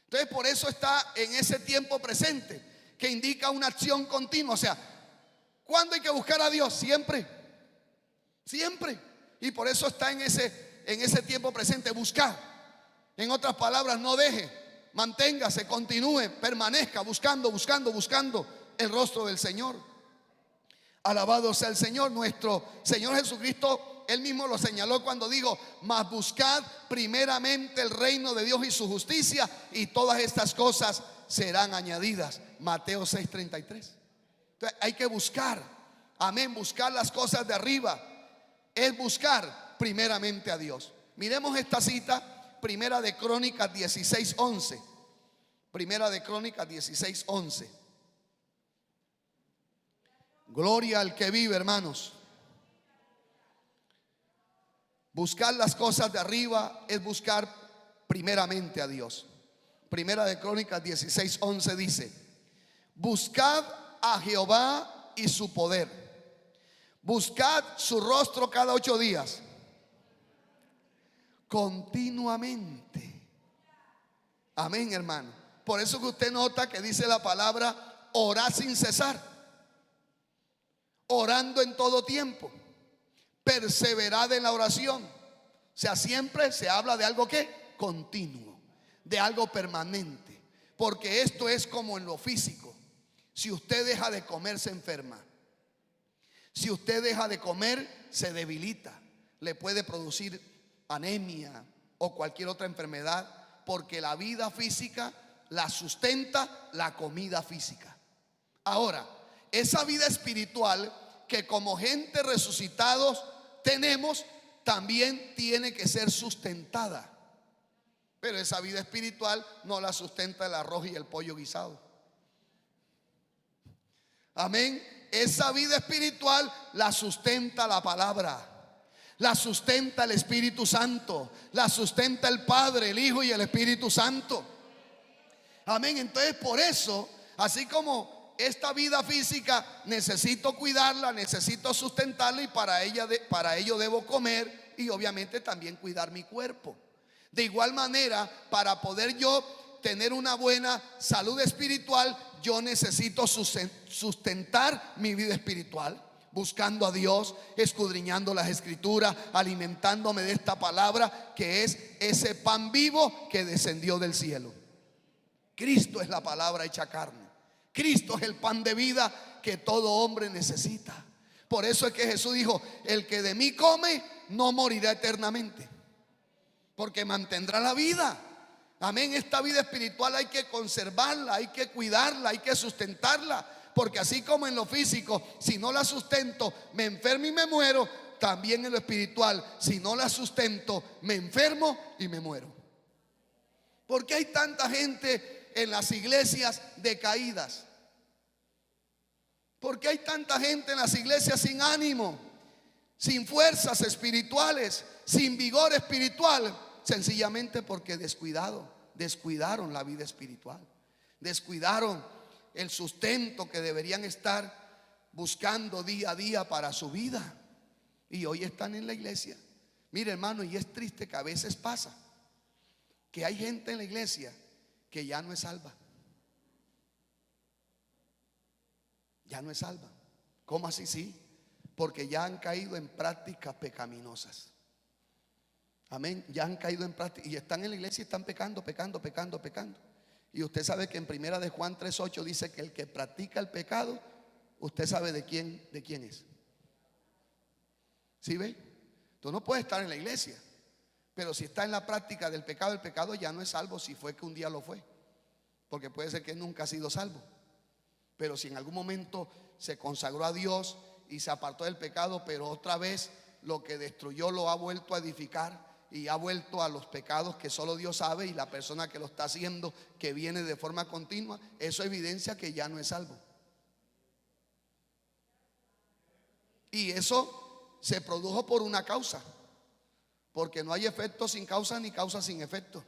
Entonces, por eso está en ese tiempo presente, que indica una acción continua. O sea, ¿cuándo hay que buscar a Dios? Siempre. Siempre. Y por eso está en ese tiempo presente, buscar. En otras palabras, no deje, manténgase, continúe, permanezca buscando el rostro del Señor. Alabado sea el Señor. Nuestro Señor Jesucristo, Él mismo lo señaló cuando dijo: mas buscad primeramente el reino de Dios y su justicia, y todas estas cosas serán añadidas. Mateo 6:33. Entonces hay que buscar. Amén. Buscar las cosas de arriba es buscar primeramente a Dios. Miremos esta cita, Primera de Crónicas 16:11. Primera de Crónicas 16:11. Gloria al que vive, hermanos. Buscar las cosas de arriba es buscar primeramente a Dios. Primera de Crónicas 16:11 dice: buscad a Jehová y su poder, buscad su rostro cada 8 días, continuamente. Amén, hermano. Por eso que usted nota que dice la palabra orar sin cesar, orando en todo tiempo, perseverad en la oración. O sea, siempre se habla de algo que continuo, de algo permanente, porque esto es como en lo físico. Si usted deja de comer, se enferma. Si usted deja de comer, se debilita, le puede producir anemia o cualquier otra enfermedad, porque la vida física la sustenta la comida física. Ahora, esa vida espiritual que como gente resucitados tenemos, también tiene que ser sustentada. Pero esa vida espiritual no la sustenta el arroz y el pollo guisado. Amén. Esa vida espiritual la sustenta la palabra, la sustenta el Espíritu Santo, la sustenta el Padre, el Hijo y el Espíritu Santo. Amén. Entonces, por eso, así como esta vida física necesito cuidarla, necesito sustentarla, y para ello debo comer y obviamente también cuidar mi cuerpo. De igual manera, para poder yo tener una buena salud espiritual, yo necesito sustentar mi vida espiritual, buscando a Dios, escudriñando las escrituras, alimentándome de esta palabra que es ese pan vivo que descendió del cielo. Cristo es la palabra hecha carne. Cristo es el pan de vida que todo hombre necesita. Por eso es que Jesús dijo: el que de mí come no morirá eternamente, porque mantendrá la vida. Amén. Esta vida espiritual hay que conservarla, hay que cuidarla, hay que sustentarla, porque así como en lo físico, si no la sustento, me enfermo y me muero, también en lo espiritual, si no la sustento, me enfermo y me muero. ¿Por qué hay tanta gente en las iglesias decaídas? ¿Por qué hay tanta gente en las iglesias sin ánimo, sin fuerzas espirituales, sin vigor espiritual? Sencillamente porque descuidaron la vida espiritual, descuidaron el sustento que deberían estar buscando día a día para su vida, y hoy están en la iglesia. Mire, hermano, y es triste que a veces pasa que hay gente en la iglesia que ya no es salva. Ya no es salva. ¿Cómo así? Sí, porque ya han caído en prácticas pecaminosas. Amén. Ya han caído en prácticas y están en la iglesia y están pecando. Y usted sabe que en Primera de Juan 3:8 dice que el que practica el pecado, usted sabe de quién es. ¿Sí ve? Tú no puedes estar en la iglesia, pero si está en la práctica del pecado, el pecado ya no es salvo. Si fue que un día lo fue, porque puede ser que nunca ha sido salvo. Pero si en algún momento se consagró a Dios y se apartó del pecado, pero otra vez lo que destruyó lo ha vuelto a edificar y ha vuelto a los pecados que solo Dios sabe, y la persona que lo está haciendo, que viene de forma continua, eso evidencia que ya no es salvo. Y eso se produjo por una causa, porque no hay efecto sin causa ni causa sin efecto.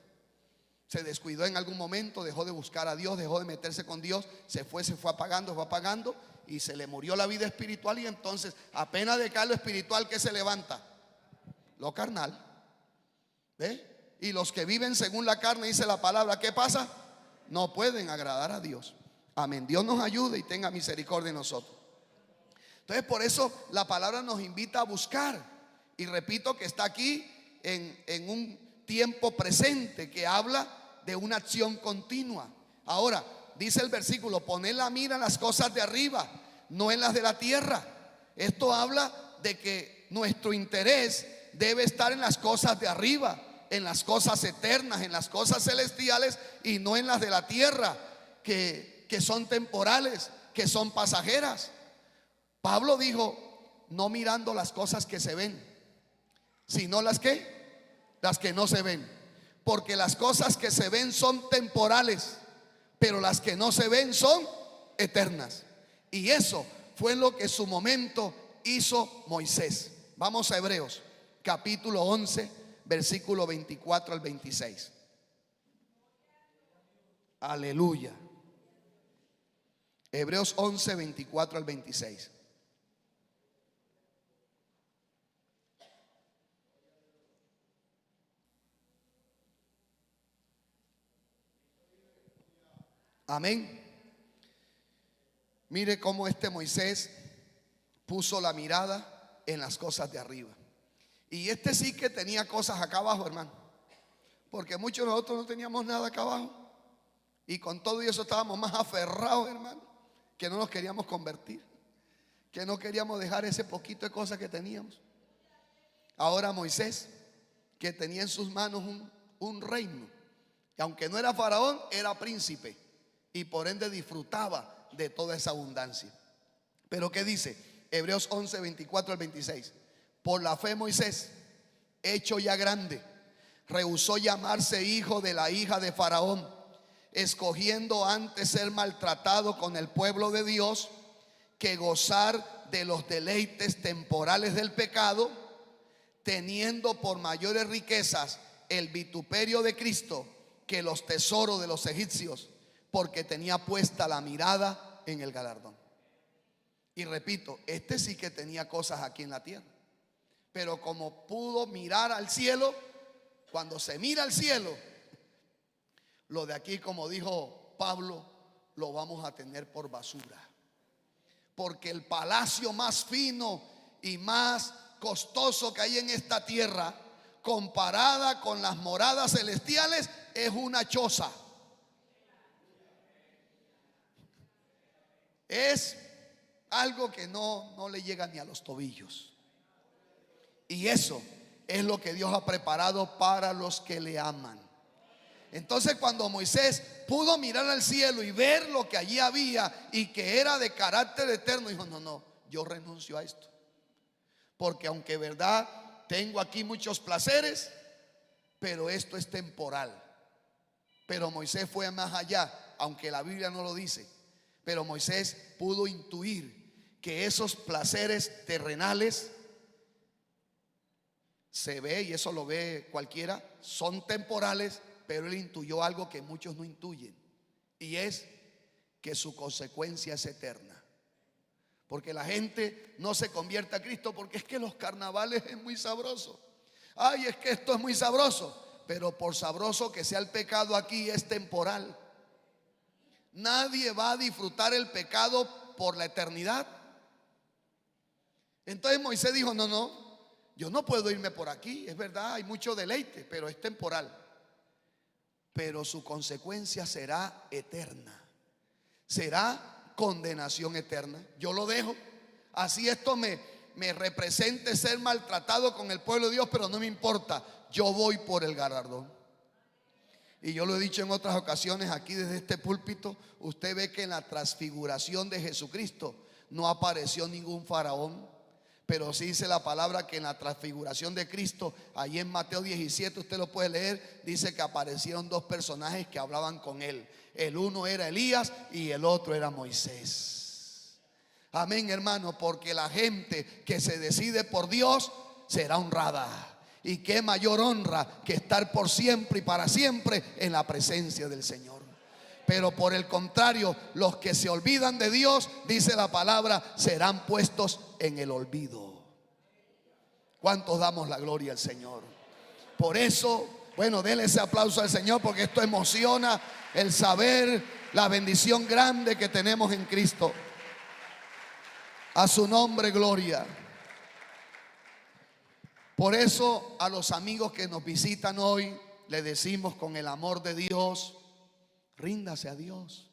Se descuidó en algún momento, dejó de buscar a Dios, dejó de meterse con Dios, se fue apagando y se le murió la vida espiritual. Y entonces apenas decae lo espiritual, ¿qué se levanta? Lo carnal. ¿Ve? Y los que viven según la carne, dice la palabra, ¿qué pasa? No pueden agradar a Dios. Amén. Dios nos ayude y tenga misericordia de nosotros. Entonces, por eso la palabra nos invita a buscar. Y repito que está aquí en un tiempo presente que habla de una acción continua. Ahora, dice el versículo: poned la mira en las cosas de arriba, no en las de la tierra. Esto habla de que nuestro interés debe estar en las cosas de arriba, en las cosas eternas, en las cosas celestiales, y no en las de la tierra, que son temporales, que son pasajeras. Pablo dijo: no mirando las cosas que se ven, sino las que las que no se ven, porque las cosas que se ven son temporales, pero las que no se ven son eternas. Y eso fue lo que en su momento hizo Moisés. Vamos a Hebreos capítulo 11, versículo 24 al 26. Aleluya. Hebreos 11, 24 al 26. Amén. Mire cómo este Moisés puso la mirada en las cosas de arriba. Y este sí que tenía cosas acá abajo, hermano, porque muchos de nosotros no teníamos nada acá abajo. Y con todo eso estábamos más aferrados, hermano, que no nos queríamos convertir, que no queríamos dejar ese poquito de cosas que teníamos. Ahora Moisés, que tenía en sus manos un reino, y aunque no era faraón, era príncipe, y por ende disfrutaba de toda esa abundancia. Pero ¿qué dice? Hebreos 11, 24 al 26. Por la fe Moisés, hecho ya grande, rehusó llamarse hijo de la hija de Faraón, escogiendo antes ser maltratado con el pueblo de Dios que gozar de los deleites temporales del pecado, teniendo por mayores riquezas el vituperio de Cristo que los tesoros de los egipcios, porque tenía puesta la mirada en el galardón. Y repito, este sí que tenía cosas aquí en la tierra, pero como pudo mirar al cielo, cuando se mira al cielo, lo de aquí, como dijo Pablo, lo vamos a tener por basura. Porque el palacio más fino y más costoso que hay en esta tierra, comparada con las moradas celestiales, es una choza. Es algo que no le llega ni a los tobillos. Y eso es lo que Dios ha preparado para los que le aman. Entonces, cuando Moisés pudo mirar al cielo y ver lo que allí había y que era de carácter eterno, dijo: no, yo renuncio a esto, porque aunque verdad tengo aquí muchos placeres, pero esto es temporal. Pero Moisés fue más allá, aunque la Biblia no lo dice. Pero Moisés pudo intuir que esos placeres terrenales, se ve, y eso lo ve cualquiera, son temporales, pero él intuyó algo que muchos no intuyen, y es que su consecuencia es eterna. Porque la gente no se convierte a Cristo porque es que los carnavales es muy sabroso. Ay, es que esto es muy sabroso, pero por sabroso que sea el pecado aquí, es temporal. Nadie va a disfrutar el pecado por la eternidad. Entonces Moisés dijo: no, yo no puedo irme por aquí. Es verdad, hay mucho deleite, pero es temporal. Pero su consecuencia será eterna. Será condenación eterna. Yo lo dejo. Así esto me represente ser maltratado con el pueblo de Dios, pero no me importa. Yo voy por el galardón. Y yo lo he dicho en otras ocasiones aquí desde este púlpito. Usted ve que en la transfiguración de Jesucristo no apareció ningún faraón, pero sí dice la palabra que en la transfiguración de Cristo, allí en Mateo 17, usted lo puede leer, dice que aparecieron dos personajes que hablaban con él. El uno era Elías y el otro era Moisés. Amén, hermano, porque la gente que se decide por Dios será honrada. Y qué mayor honra que estar por siempre y para siempre en la presencia del Señor. Pero por el contrario, los que se olvidan de Dios, dice la palabra, serán puestos en el olvido. ¿Cuántos damos la gloria al Señor? Por eso, bueno, denle ese aplauso al Señor, porque esto emociona el saber la bendición grande que tenemos en Cristo. A su nombre, gloria. Por eso a los amigos que nos visitan hoy le decimos con el amor de Dios: ríndase a Dios.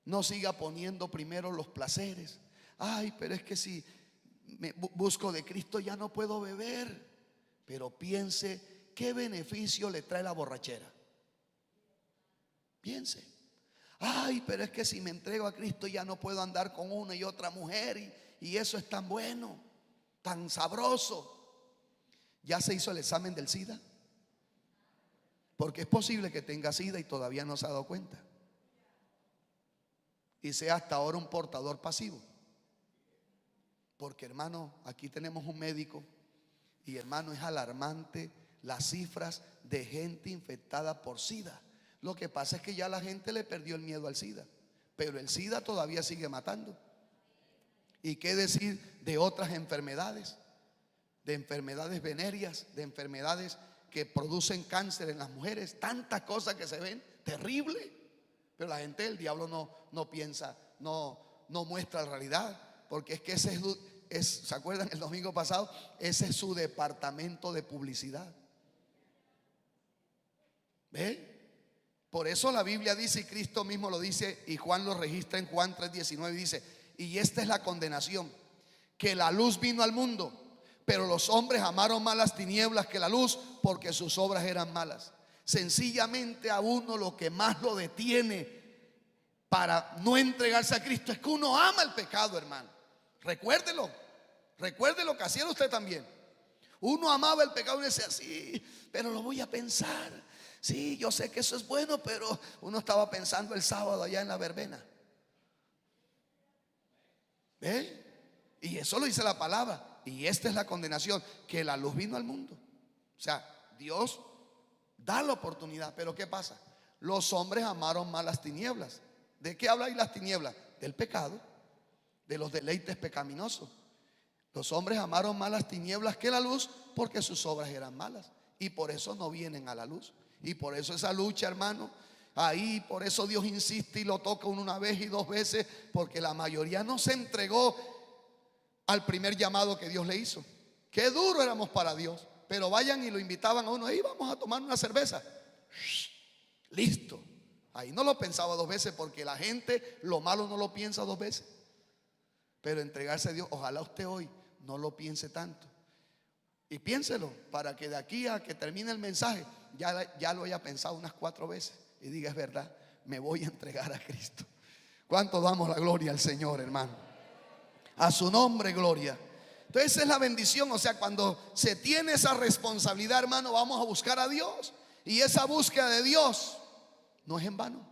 No siga poniendo primero los placeres. Ay, pero es que si me busco de Cristo ya no puedo beber. Pero piense qué beneficio le trae la borrachera. Piense: ay, pero es que si me entrego a Cristo ya no puedo andar con una y otra mujer, y eso es tan bueno, tan sabroso. ¿Ya se hizo el examen del SIDA? Porque es posible que tenga SIDA y todavía no se ha dado cuenta, y sea hasta ahora un portador pasivo. Porque, hermano, aquí tenemos un médico y, hermano, es alarmante las cifras de gente infectada por SIDA. Lo que pasa es que ya la gente le perdió el miedo al SIDA, pero el SIDA todavía sigue matando. ¿Y qué decir de otras enfermedades? De enfermedades venéreas, de enfermedades que producen cáncer en las mujeres. Tantas cosas que se ven terrible, pero la gente, el diablo no piensa, no muestra la realidad, porque es que ese ¿se acuerdan el domingo pasado? Ese es su departamento de publicidad. ¿Ve? Por eso la Biblia dice, y Cristo mismo lo dice, y Juan lo registra en Juan 3:19, y dice: y esta es la condenación, que la luz vino al mundo, pero los hombres amaron más las tinieblas que la luz, porque sus obras eran malas. Sencillamente a uno lo que más lo detiene para no entregarse a Cristo es que uno ama el pecado, hermano. Recuérdelo que hacía usted también. Uno amaba el pecado y decía: sí, pero lo voy a pensar. Sí, yo sé que eso es bueno, pero uno estaba pensando el sábado allá en la verbena. ¿Ve? Y eso lo dice la palabra. Y esta es la condenación, que la luz vino al mundo. O sea, Dios da la oportunidad. Pero ¿qué pasa? Los hombres amaron más las tinieblas. ¿De qué habla ahí las tinieblas? Del pecado, de los deleites pecaminosos. Los hombres amaron más las tinieblas que la luz, porque sus obras eran malas, y por eso no vienen a la luz. Y por eso esa lucha, hermano, ahí, por eso Dios insiste y lo toca una vez y dos veces, porque la mayoría no se entregó al primer llamado que Dios le hizo. Qué duro éramos para Dios. Pero vayan y lo invitaban a uno: ahí vamos a tomar una cerveza. Listo. Ahí no lo pensaba dos veces, porque la gente lo malo no lo piensa dos veces. Pero entregarse a Dios, ojalá usted hoy no lo piense tanto. Y piénselo, para que de aquí a que termine el mensaje ya lo haya pensado unas 4 veces y diga: es verdad, me voy a entregar a Cristo. ¿Cuánto damos la gloria al Señor, hermano? A su nombre, gloria. Entonces esa es la bendición. O sea, cuando se tiene esa responsabilidad, hermano, vamos a buscar a Dios. Y esa búsqueda de Dios no es en vano.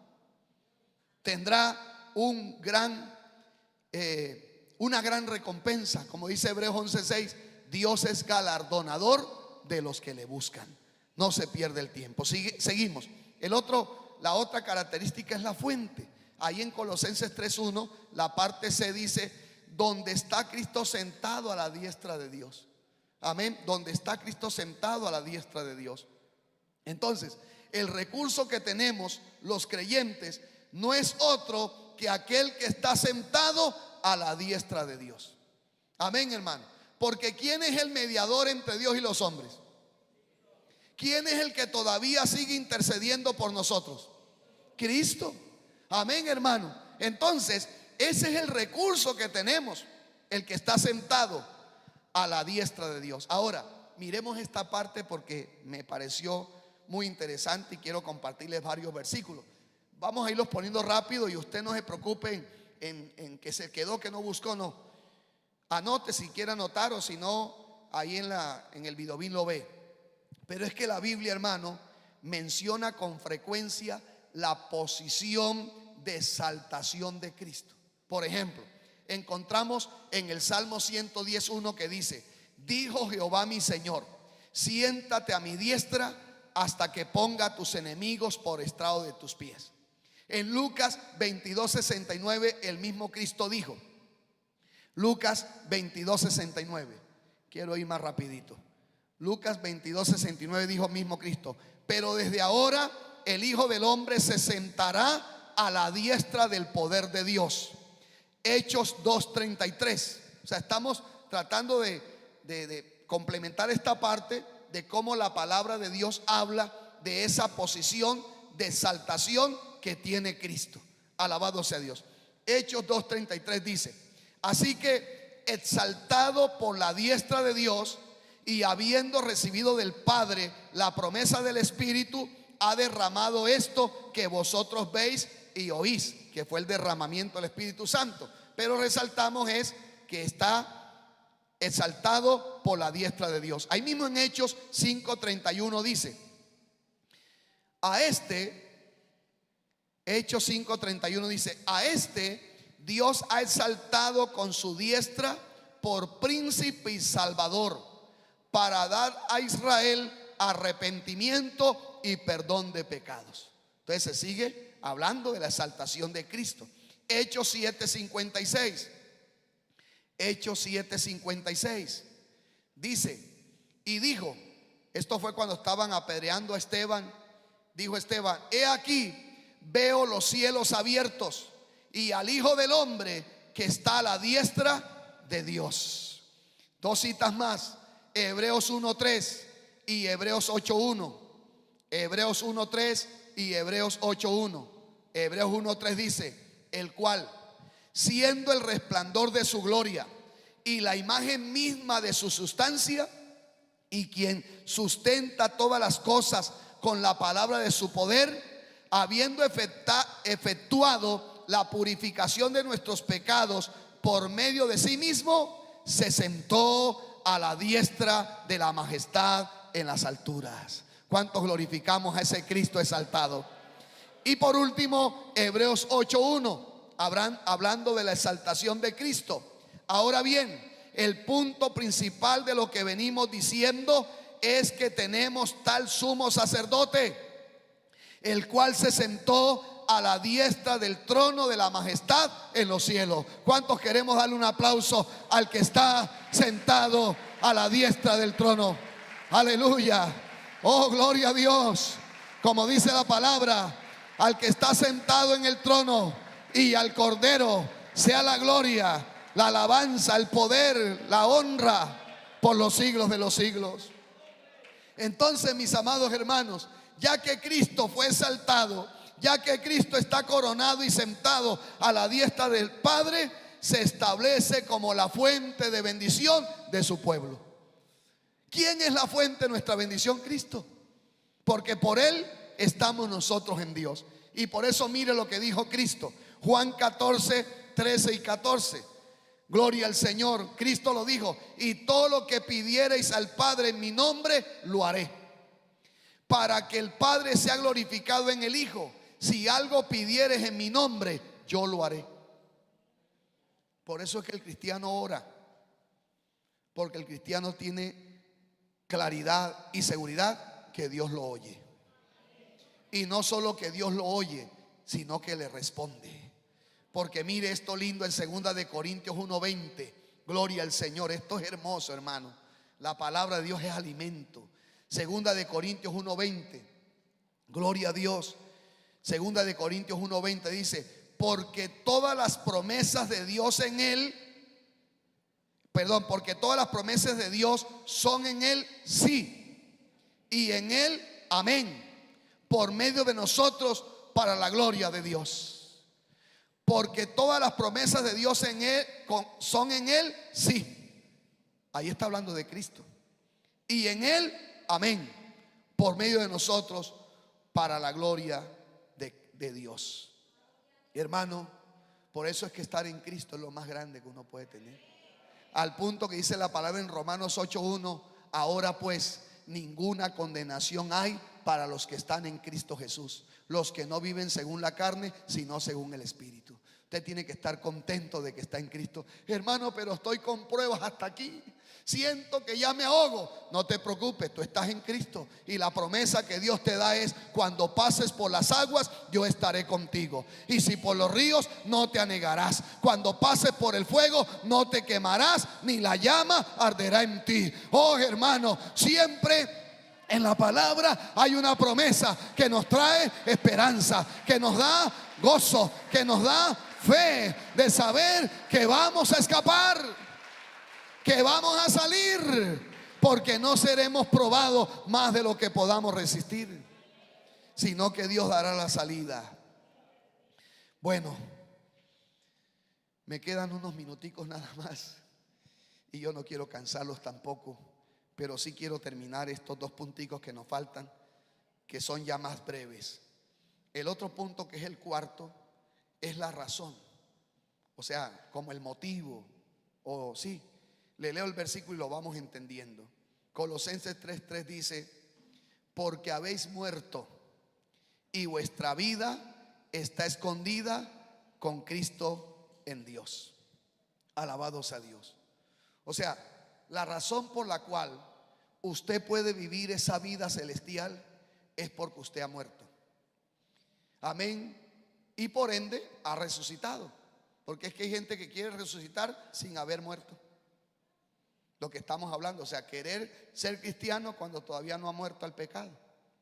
Tendrá una gran recompensa. Como dice Hebreos 11:6, Dios es galardonador de los que le buscan. No se pierde el tiempo. Seguimos. La otra característica es la fuente. Ahí en Colosenses 3:1, la parte C dice: donde está Cristo sentado a la diestra de Dios. Amén. Donde está Cristo sentado a la diestra de Dios. Entonces, el recurso que tenemos los creyentes no es otro que aquel que está sentado a la diestra de Dios. Amén, hermano. Porque ¿quién es el mediador entre Dios y los hombres? ¿Quién es el que todavía sigue intercediendo por nosotros? Cristo. Amén, hermano. Entonces, ese es el recurso que tenemos, el que está sentado a la diestra de Dios. Ahora, miremos esta parte porque me pareció muy interesante y quiero compartirles varios versículos. Vamos a irlos poniendo rápido y usted no se preocupe en que se quedó, que no buscó, no. Anote si quiere anotar, o si no, ahí en el videobin lo ve. Pero es que la Biblia, hermano, menciona con frecuencia la posición de exaltación de Cristo. Por ejemplo, encontramos en el Salmo 110:1 que dice: dijo Jehová mi Señor, siéntate a mi diestra hasta que ponga a tus enemigos por estrado de tus pies. En Lucas 22:69 el mismo Cristo dijo, Lucas 22:69, quiero ir más rapidito. Lucas 22:69 dijo mismo Cristo: pero desde ahora el Hijo del Hombre se sentará a la diestra del poder de Dios. Hechos 2:33. O sea, estamos tratando de complementar esta parte de cómo la palabra de Dios habla de esa posición de exaltación que tiene Cristo. Alabado sea Dios. Hechos 2:33 dice: así que, exaltado por la diestra de Dios y habiendo recibido del Padre la promesa del Espíritu, ha derramado esto que vosotros veis y oís, que fue el derramamiento del Espíritu Santo. Pero resaltamos es que está exaltado por la diestra de Dios. Ahí mismo en Hechos 5:31 dice: a este, Hechos 5:31 dice, a este Dios ha exaltado con su diestra por príncipe y salvador, para dar a Israel arrepentimiento y perdón de pecados. Entonces se sigue hablando de la exaltación de Cristo. Hechos 7:56. Hechos 7:56 dice, y dijo, esto fue cuando estaban apedreando a Esteban, dijo Esteban, he aquí, veo los cielos abiertos y al Hijo del Hombre que está a la diestra de Dios. Dos citas más, Hebreos 1:3 y Hebreos 8:1. Hebreos 1:3 y Hebreos 8:1. Hebreos 1:3 dice, el cual, siendo el resplandor de su gloria y la imagen misma de su sustancia, y quien sustenta todas las cosas con la palabra de su poder, habiendo efectuado la purificación de nuestros pecados por medio de sí mismo, se sentó a la diestra de la majestad en las alturas. ¿Cuántos glorificamos a ese Cristo exaltado? Y por último, Hebreos 8:1, hablando de la exaltación de Cristo. Ahora bien, el punto principal de lo que venimos diciendo es que tenemos tal sumo sacerdote, el cual se sentó a la diestra del trono de la majestad en los cielos. ¿Cuántos queremos darle un aplauso al que está sentado a la diestra del trono? Aleluya. Oh, gloria a Dios. Como dice la palabra, al que está sentado en el trono y al Cordero sea la gloria, la alabanza, el poder, la honra por los siglos de los siglos. Entonces, mis amados hermanos, ya que Cristo fue exaltado, ya que Cristo está coronado y sentado a la diestra del Padre, se establece como la fuente de bendición de su pueblo. ¿Quién es la fuente de nuestra bendición? Cristo. Porque por Él estamos nosotros en Dios. Y por eso mire lo que dijo Cristo. Juan 14:13 y 14. Gloria al Señor. Cristo lo dijo, y todo lo que pidiereis al Padre en mi nombre, lo haré, para que el Padre sea glorificado en el Hijo. Si algo pidieres en mi nombre, yo lo haré. Por eso es que el cristiano ora, porque el cristiano tiene claridad y seguridad que Dios lo oye. Y no solo que Dios lo oye, sino que le responde. Porque mire esto lindo en 2 de Corintios 1:20. Gloria al Señor. Esto es hermoso, hermano. La palabra de Dios es alimento. 2 de Corintios 1:20. Gloria a Dios. 2 de Corintios 1:20 dice, porque todas las promesas de Dios en Él, porque todas las promesas de Dios son en Él sí, y en Él amén, por medio de nosotros para la gloria de Dios. Porque todas las promesas de Dios en Él son en Él sí. Ahí está hablando de Cristo. Y en Él amén, por medio de nosotros para la gloria de Dios. Hermano, por eso es que estar en Cristo es lo más grande que uno puede tener. Al punto que dice la palabra en Romanos 8:1, ahora pues ninguna condenación hay para los que están en Cristo Jesús, los que no viven según la carne, sino según el Espíritu. Usted tiene que estar contento de que está en Cristo. Hermano, pero estoy con pruebas hasta aquí, siento que ya me ahogo. No te preocupes, tú estás en Cristo. Y la promesa que Dios te da es, cuando pases por las aguas, yo estaré contigo. Y si por los ríos, no te anegarás. Cuando pases por el fuego, no te quemarás, ni la llama arderá en ti. Oh, hermano, siempre en la palabra hay una promesa que nos trae esperanza, que nos da gozo, que nos da fe de saber que vamos a escapar, que vamos a salir, porque no seremos probados más de lo que podamos resistir, sino que Dios dará la salida. Bueno, me quedan unos minuticos nada más y yo no quiero cansarlos tampoco, pero sí quiero terminar estos dos punticos que nos faltan, que son ya más breves. El otro punto, que es el cuarto, es la razón, o sea, como el motivo, o sí, le leo el versículo y lo vamos entendiendo. Colosenses 3:3 dice, porque habéis muerto y vuestra vida está escondida con Cristo en Dios. Alabado sea Dios. O sea, la razón por la cual usted puede vivir esa vida celestial es porque usted ha muerto. Amén. Y por ende ha resucitado. Porque es que hay gente que quiere resucitar sin haber muerto. Lo que estamos hablando, o sea, querer ser cristiano cuando todavía no ha muerto al pecado,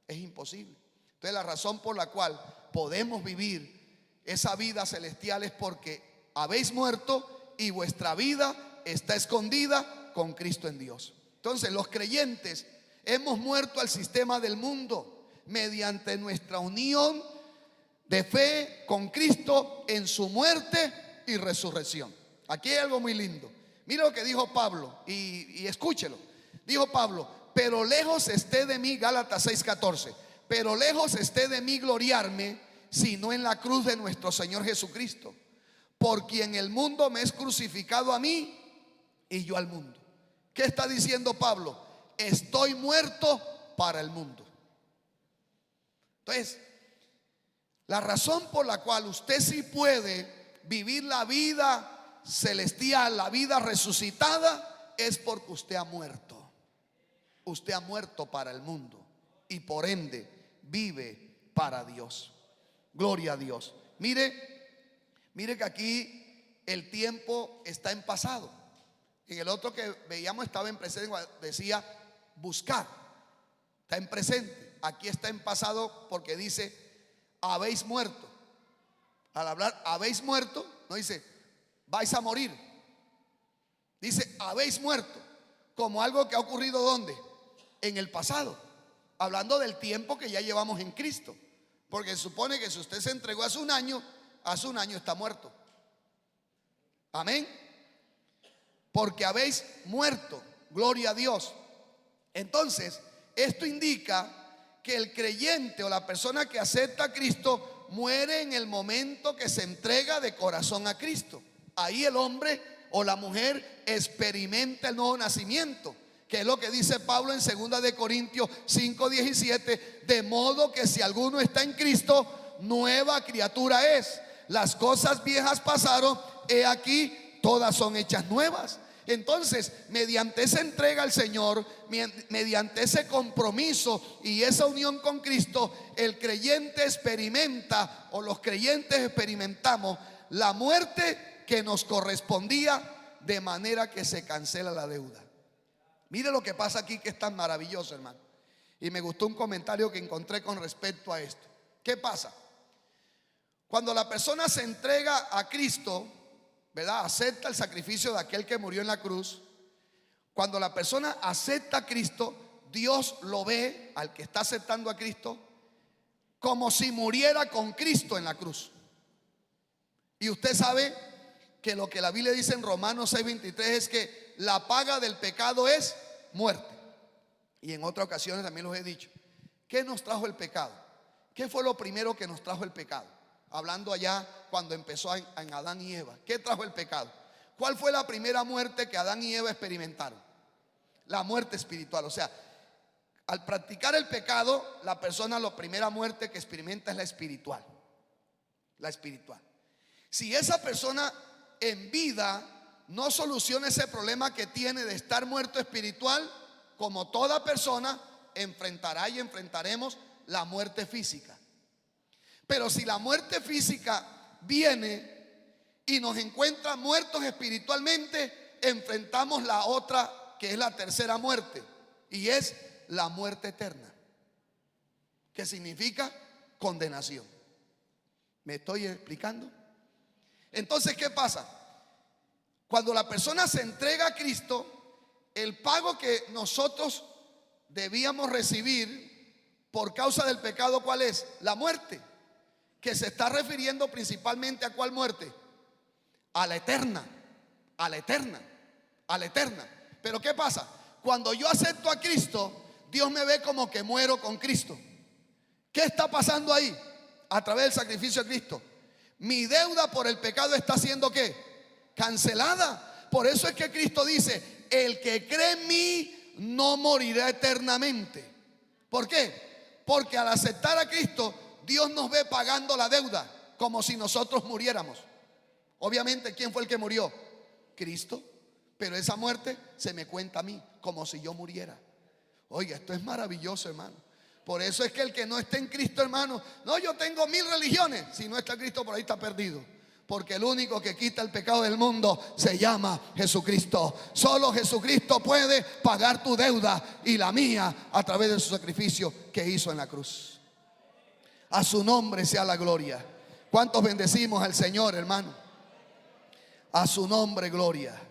es imposible. Entonces la razón por la cual podemos vivir esa vida celestial es porque habéis muerto y vuestra vida está escondida con Cristo en Dios. Entonces los creyentes hemos muerto al sistema del mundo mediante nuestra unión de fe con Cristo en su muerte y resurrección. Aquí hay algo muy lindo. Mira lo que dijo Pablo y escúchelo. Dijo Pablo: pero lejos esté de mí, Gálatas 6:14, pero lejos esté de mí gloriarme, sino en la cruz de nuestro Señor Jesucristo, por quien el mundo me es crucificado a mí y yo al mundo. ¿Qué está diciendo Pablo? Estoy muerto para el mundo. Entonces, la razón por la cual usted sí puede vivir la vida celestial, la vida resucitada, es porque usted ha muerto. Usted ha muerto para el mundo y por ende vive para Dios. Gloria a Dios. Mire que aquí el tiempo está en pasado. En el otro que veíamos estaba en presente, decía buscar. Está en presente. Aquí está en pasado porque dice habéis muerto. Al hablar habéis muerto, no dice vais a morir. Dice habéis muerto, como algo que ha ocurrido ¿dónde? En el pasado. Hablando del tiempo que ya llevamos en Cristo. Porque se supone que si usted se entregó hace un año está muerto. Amén. Porque habéis muerto. Gloria a Dios. Entonces, esto indica que el creyente o la persona que acepta a Cristo muere en el momento que se entrega de corazón a Cristo. Ahí el hombre o la mujer experimenta el nuevo nacimiento, que es lo que dice Pablo en 2 de Corintios 5:17, de modo que si alguno está en Cristo, nueva criatura es. Las cosas viejas pasaron, he aquí todas son hechas nuevas. Entonces, mediante esa entrega al Señor, mediante ese compromiso y esa unión con Cristo, el creyente experimenta, o los creyentes experimentamos la muerte que nos correspondía, de manera que se cancela la deuda. Mire lo que pasa aquí, que es tan maravilloso, hermano. Y me gustó un comentario que encontré con respecto a esto. ¿Qué pasa? Cuando la persona se entrega a Cristo, ¿verdad? Acepta el sacrificio de aquel que murió en la cruz. Cuando la persona acepta a Cristo, Dios lo ve, al que está aceptando a Cristo, como si muriera con Cristo en la cruz. Y usted sabe que lo que la Biblia dice en Romanos 6:23 es que la paga del pecado es muerte. Y en otras ocasiones también los he dicho. ¿Qué nos trajo el pecado? ¿Qué fue lo primero que nos trajo el pecado? Hablando allá cuando empezó en Adán y Eva. ¿Qué trajo el pecado? ¿Cuál fue la primera muerte que Adán y Eva experimentaron? La muerte espiritual. O sea, al practicar el pecado, la persona, la primera muerte que experimenta es la espiritual. La espiritual. Si esa persona en vida no soluciona ese problema que tiene de estar muerto espiritual, como toda persona enfrentará y enfrentaremos la muerte física. Pero si la muerte física viene y nos encuentra muertos espiritualmente, enfrentamos la otra, que es la tercera muerte, y es la muerte eterna, que significa condenación. ¿Me estoy explicando? Entonces, ¿qué pasa? Cuando la persona se entrega a Cristo, el pago que nosotros debíamos recibir por causa del pecado, ¿cuál es? La muerte. Que se está refiriendo principalmente a ¿cuál muerte? A la eterna, a la eterna, a la eterna. Pero ¿qué pasa? Cuando yo acepto a Cristo, Dios me ve como que muero con Cristo. ¿Qué está pasando ahí? A través del sacrificio de Cristo, mi deuda por el pecado está siendo ¿qué? Cancelada. Por eso es que Cristo dice: el que cree en mí no morirá eternamente. ¿Por qué? Porque al aceptar a Cristo, Dios nos ve pagando la deuda como si nosotros muriéramos. Obviamente, ¿quién fue el que murió? Cristo. Pero esa muerte se me cuenta a mí como si yo muriera. Oiga, esto es maravilloso, hermano. Por eso es que el que no esté en Cristo, hermano, no, yo tengo 1000 religiones. Si no está Cristo, por ahí está perdido. Porque el único que quita el pecado del mundo se llama Jesucristo. Solo Jesucristo puede pagar tu deuda y la mía a través de su sacrificio que hizo en la cruz. A su nombre sea la gloria. ¿Cuántos bendecimos al Señor, hermano? A su nombre gloria.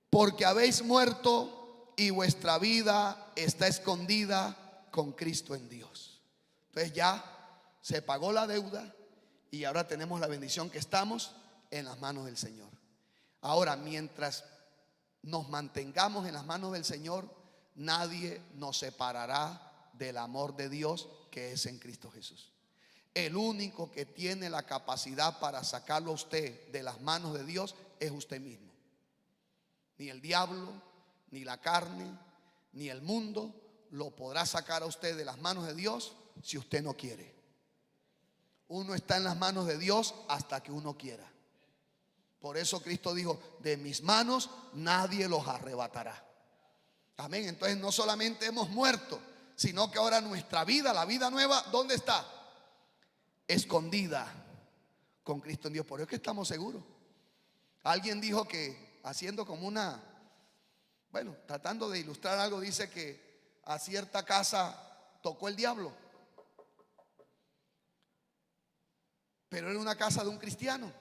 Porque habéis muerto y vuestra vida está escondida con Cristo en Dios. Entonces ya se pagó la deuda y ahora tenemos la bendición que estamos en las manos del Señor. Ahora, mientras nos mantengamos en las manos del Señor, nadie nos separará del amor de Dios que es en Cristo Jesús. El único que tiene la capacidad para sacarlo a usted de las manos de Dios es usted mismo. Ni el diablo, ni la carne, ni el mundo lo podrá sacar a usted de las manos de Dios si usted no quiere. Uno está en las manos de Dios hasta que uno quiera. Por eso Cristo dijo: de mis manos nadie los arrebatará. Amén. Entonces no solamente hemos muerto, sino que ahora nuestra vida, la vida nueva, ¿dónde está? Escondida con Cristo en Dios. Por eso es que estamos seguros. Alguien dijo que, haciendo como una, bueno, tratando de ilustrar algo, dice que a cierta casa tocó el diablo, pero era una casa de un cristiano.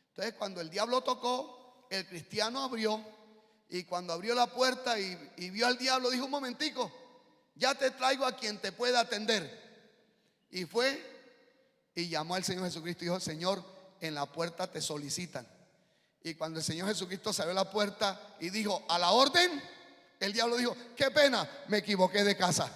Entonces cuando el diablo tocó, el cristiano abrió, y cuando abrió la puerta y vio al diablo, dijo: un momentico, ya te traigo a quien te pueda atender. Y fue y llamó al Señor Jesucristo y dijo: Señor, en la puerta te solicitan. Y cuando el Señor Jesucristo salió a la puerta y dijo: a la orden, el diablo dijo: qué pena, me equivoqué de casa.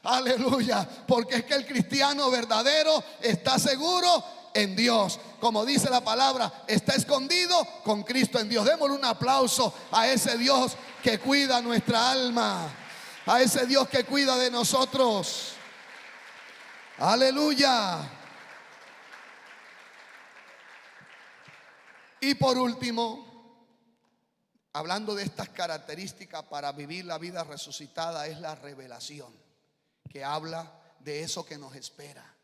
Aleluya. Porque es que el cristiano verdadero está seguro en Dios. Como dice la palabra, está escondido con Cristo en Dios. Démosle un aplauso a ese Dios que cuida nuestra alma, a ese Dios que cuida de nosotros. Aleluya. Y por último, hablando de estas características para vivir la vida resucitada, es la revelación, que habla de eso que nos espera,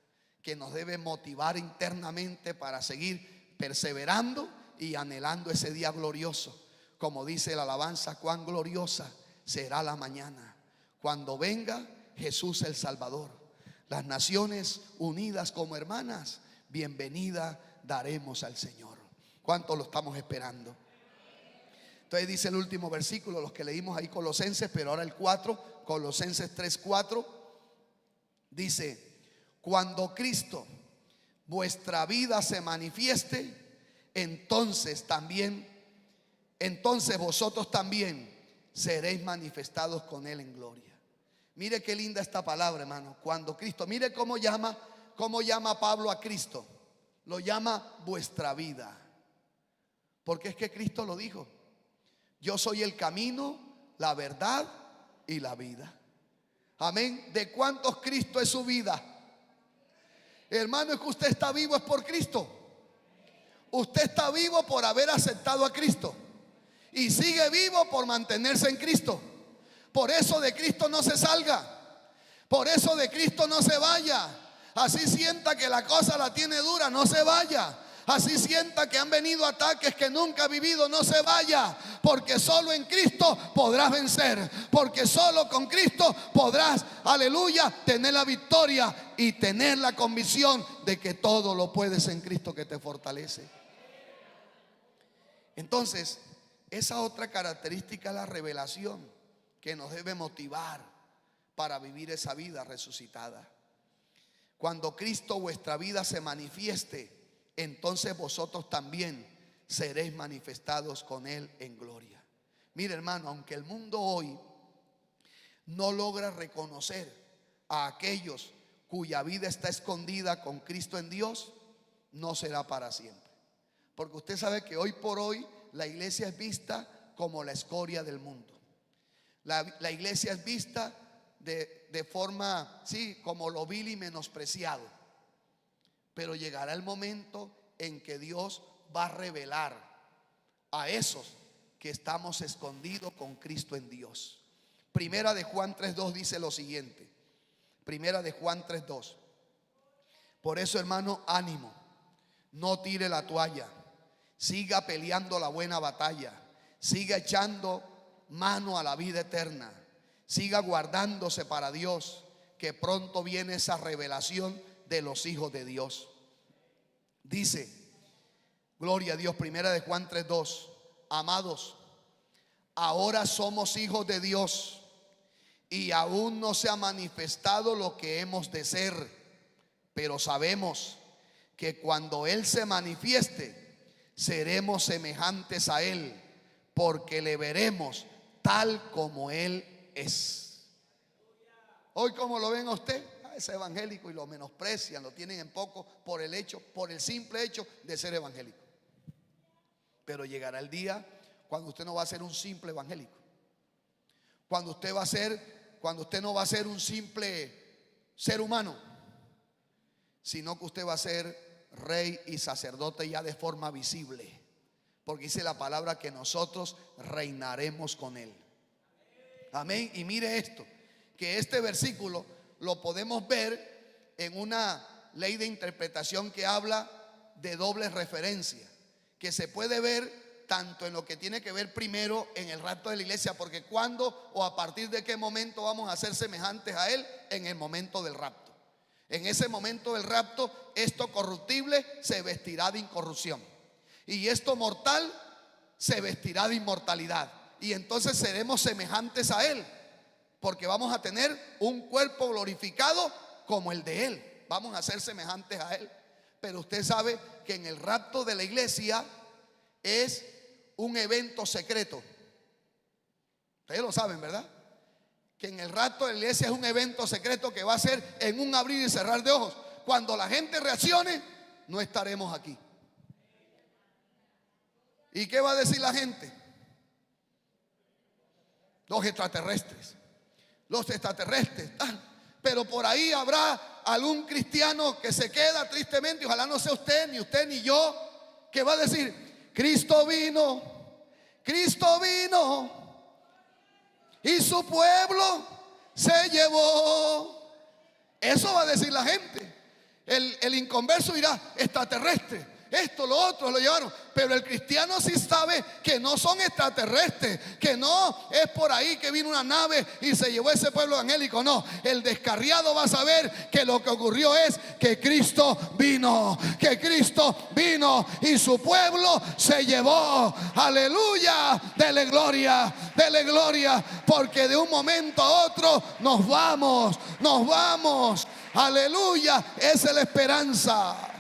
que nos debe motivar internamente para seguir perseverando y anhelando ese día glorioso. Como dice la alabanza: cuán gloriosa será la mañana cuando venga Jesús el Salvador. Las naciones unidas como hermanas, bienvenida daremos al Señor. ¿Cuánto lo estamos esperando? Entonces dice el último versículo, los que leímos ahí Colosenses, pero ahora el 4, Colosenses 3:4, dice: cuando Cristo vuestra vida se manifieste, entonces vosotros también seréis manifestados con Él en gloria. Mire qué linda esta palabra, hermano. Cuando Cristo, mire cómo llama Pablo a Cristo. Lo llama vuestra vida. Porque es que Cristo lo dijo: yo soy el camino, la verdad y la vida. Amén. ¿De cuántos Cristo es su vida? Hermano, es que usted está vivo es por Cristo. Usted está vivo por haber aceptado a Cristo y sigue vivo por mantenerse en Cristo. Por eso de Cristo no se salga, por eso de Cristo no se vaya. Así sienta que la cosa la tiene dura, no se vaya. Así sienta que han venido ataques que nunca ha vivido, no se vaya. Porque solo en Cristo podrás vencer. Porque solo con Cristo podrás, aleluya, tener la victoria y tener la convicción de que todo lo puedes en Cristo que te fortalece. Entonces, esa otra característica es la revelación, que nos debe motivar para vivir esa vida resucitada. Cuando Cristo vuestra vida se manifieste, entonces vosotros también seréis manifestados con Él en gloria. Mire, hermano, aunque el mundo hoy no logra reconocer a aquellos cuya vida está escondida con Cristo en Dios, no será para siempre. Porque usted sabe que hoy por hoy la iglesia es vista como la escoria del mundo. La iglesia es vista de forma, sí, como lo vil y menospreciado. Pero llegará el momento en que Dios va a revelar a esos que estamos escondidos con Cristo en Dios. Primera de Juan 3:2 dice lo siguiente. Primera de Juan 3:2. Por eso, hermano, ánimo, no tire la toalla, siga peleando la buena batalla, siga echando mano a la vida eterna, siga guardándose para Dios, que pronto viene esa revelación de los hijos de Dios. Dice, gloria a Dios, primera de Juan 3:2, amados, ahora somos hijos de Dios y aún no se ha manifestado lo que hemos de ser, pero sabemos que cuando Él se manifieste, seremos semejantes a Él, porque le veremos tal como Él es. Hoy, ¿cómo lo ven a usted? Es evangélico y lo menosprecian, lo tienen en poco por el simple hecho de ser evangélico. Pero llegará el día cuando usted no va a ser un simple evangélico, cuando usted no va a ser un simple ser humano, sino que usted va a ser rey y sacerdote ya de forma visible, porque dice la palabra que nosotros reinaremos con Él. Amén. Y mire esto, que este versículo lo podemos ver en una ley de interpretación que habla de doble referencia, que se puede ver tanto en lo que tiene que ver primero en el rapto de la iglesia, porque cuándo o a partir de qué momento vamos a ser semejantes a Él, en el momento del rapto. En ese momento del rapto, esto corruptible se vestirá de incorrupción y esto mortal se vestirá de inmortalidad, y entonces seremos semejantes a Él, porque vamos a tener un cuerpo glorificado como el de Él. Vamos a ser semejantes a Él. Pero usted sabe que en el rapto de la iglesia es un evento secreto. Ustedes lo saben, ¿verdad? Que en el rapto de la iglesia es un evento secreto que va a ser en un abrir y cerrar de ojos. Cuando la gente reaccione, no estaremos aquí. ¿Y qué va a decir la gente? Los extraterrestres. Los extraterrestres. Pero por ahí habrá algún cristiano que se queda tristemente, ojalá no sea usted ni yo, que va a decir: Cristo vino y su pueblo se llevó. Eso va a decir la gente. El inconverso dirá: extraterrestre, esto, lo otro, lo llevaron. Pero el cristiano sí sabe que no son extraterrestres, que no es por ahí que vino una nave y se llevó ese pueblo evangélico. No, el descarriado va a saber que lo que ocurrió es que Cristo vino y su pueblo se llevó. Aleluya, dele gloria, porque de un momento a otro nos vamos. Aleluya, esa es la esperanza.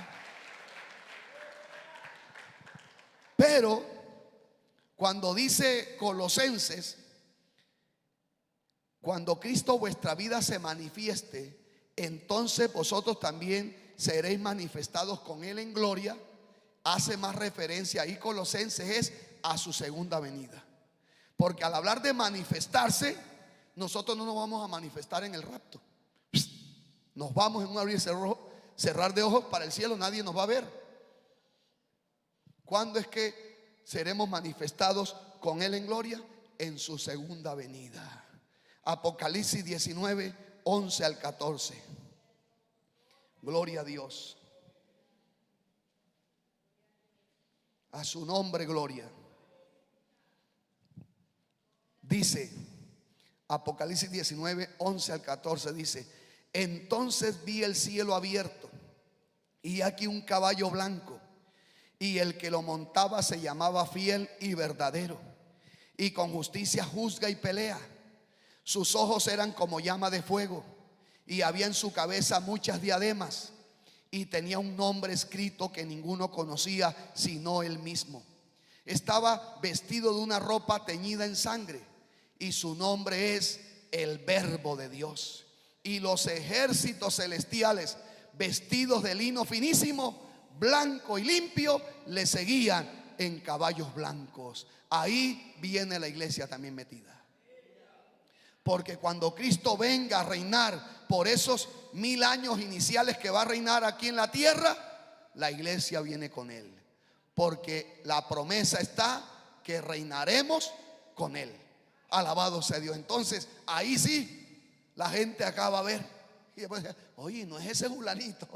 Pero cuando dice Colosenses, cuando Cristo vuestra vida se manifieste, entonces vosotros también seréis manifestados con Él en gloria. Hace más referencia ahí Colosenses es a su segunda venida, porque al hablar de manifestarse, nosotros no nos vamos a manifestar en el rapto. Nos vamos en un abrir y cerrar de ojos para el cielo, nadie nos va a ver. ¿Cuándo es que seremos manifestados con Él en gloria? En su segunda venida. Apocalipsis 19, 11 al 14. Gloria a Dios. A su nombre, gloria. Dice, Apocalipsis 19, 11 al 14, dice: entonces vi el cielo abierto, y aquí un caballo blanco, y el que lo montaba se llamaba Fiel y Verdadero, y con justicia juzga y pelea. Sus ojos eran como llama de fuego, y había en su cabeza muchas diademas, y tenía un nombre escrito que ninguno conocía sino él mismo. Estaba vestido de una ropa teñida en sangre, y su nombre es el Verbo de Dios. Y los ejércitos celestiales, vestidos de lino finísimo, blanco y limpio, le seguían en caballos blancos. Ahí viene la iglesia también metida. porque cuando Cristo venga a reinar por esos 1000 años iniciales que va a reinar aquí en la tierra, la iglesia viene con Él, porque la promesa está que reinaremos con Él. Alabado sea Dios. Entonces ahí sí la gente acaba a ver y después, oye, no es ese fulanito.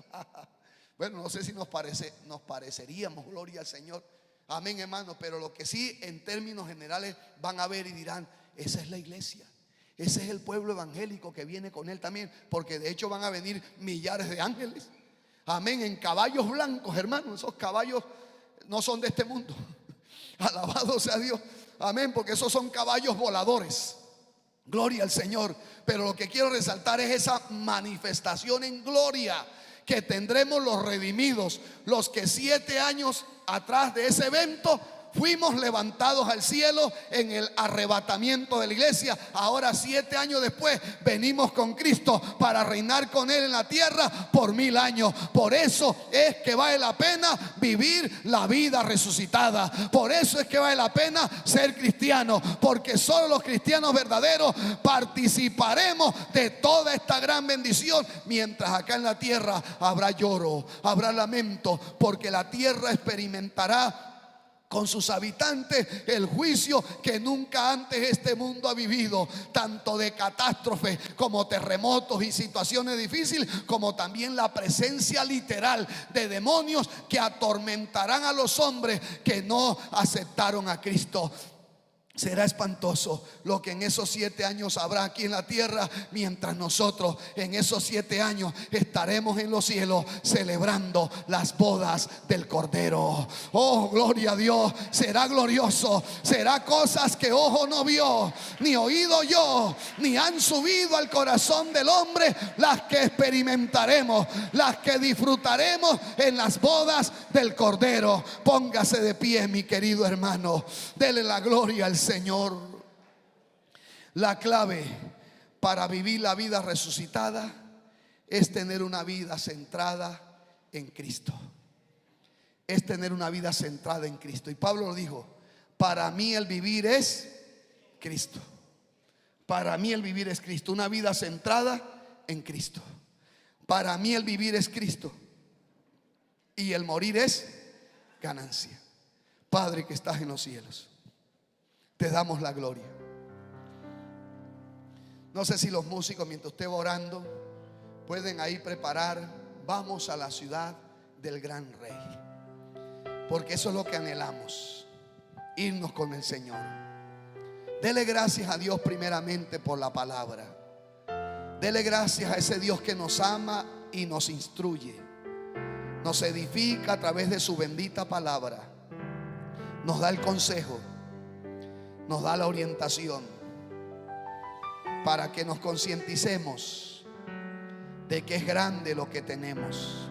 Bueno, no sé si nos pareceríamos, gloria al Señor. Amén, hermano. Pero lo que sí, en términos generales, van a ver y dirán: esa es la iglesia, ese es el pueblo evangélico que viene con Él también. Porque de hecho van a venir millares de ángeles, amén, en caballos blancos, hermano. Esos caballos no son de este mundo. Alabado sea Dios, amén, porque esos son caballos voladores. Gloria al Señor. Pero lo que quiero resaltar es esa manifestación en gloria que tendremos los redimidos, los que 7 años atrás de ese evento fuimos levantados al cielo en el arrebatamiento de la iglesia. Ahora 7 años después venimos con Cristo para reinar con Él en la tierra por 1000 años. Por eso es que vale la pena vivir la vida resucitada. Por eso es que vale la pena ser cristiano, porque solo los cristianos verdaderos participaremos de toda esta gran bendición. Mientras acá en la tierra habrá lloro, habrá lamento, porque la tierra experimentará con sus habitantes el juicio que nunca antes este mundo ha vivido, tanto de catástrofes como terremotos y situaciones difíciles, como también la presencia literal de demonios que atormentarán a los hombres que no aceptaron a Cristo. Será espantoso lo que en esos 7 años habrá aquí en la tierra, mientras nosotros en esos 7 años estaremos en los cielos celebrando las bodas del Cordero. Oh, gloria a Dios. Será glorioso. Será cosas que ojo no vio, ni oído yo, ni han subido al corazón del hombre, las que experimentaremos, las que disfrutaremos en las bodas del Cordero. Póngase de pie, mi querido hermano. Dele la gloria al Señor. La clave para vivir la vida resucitada es tener una vida centrada en Cristo. Es tener una vida centrada en Cristo. Y Pablo lo dijo: para mí el vivir es Cristo. Para mí el vivir es Cristo. Una vida centrada en Cristo. Para mí el vivir es Cristo y el morir es ganancia. Padre que estás en los cielos, te damos la gloria. No sé si los músicos, mientras usted va orando, pueden ahí preparar: vamos a la ciudad del gran Rey, porque eso es lo que anhelamos, irnos con el Señor. Dele gracias a Dios primeramente por la palabra. Dele gracias a ese Dios que nos ama y nos instruye, nos edifica a través de su bendita palabra, nos da el consejo, nos da la orientación para que nos concienticemos de que es grande lo que tenemos,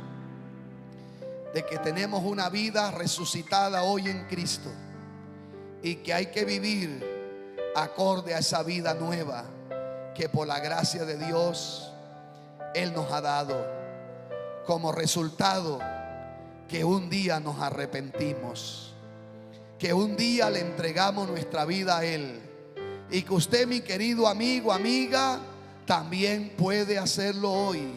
de que tenemos una vida resucitada hoy en Cristo y que hay que vivir acorde a esa vida nueva que por la gracia de Dios Él nos ha dado, como resultado que un día nos arrepentimos, que un día le entregamos nuestra vida a Él, y que usted, mi querido amigo, amiga, también puede hacerlo hoy.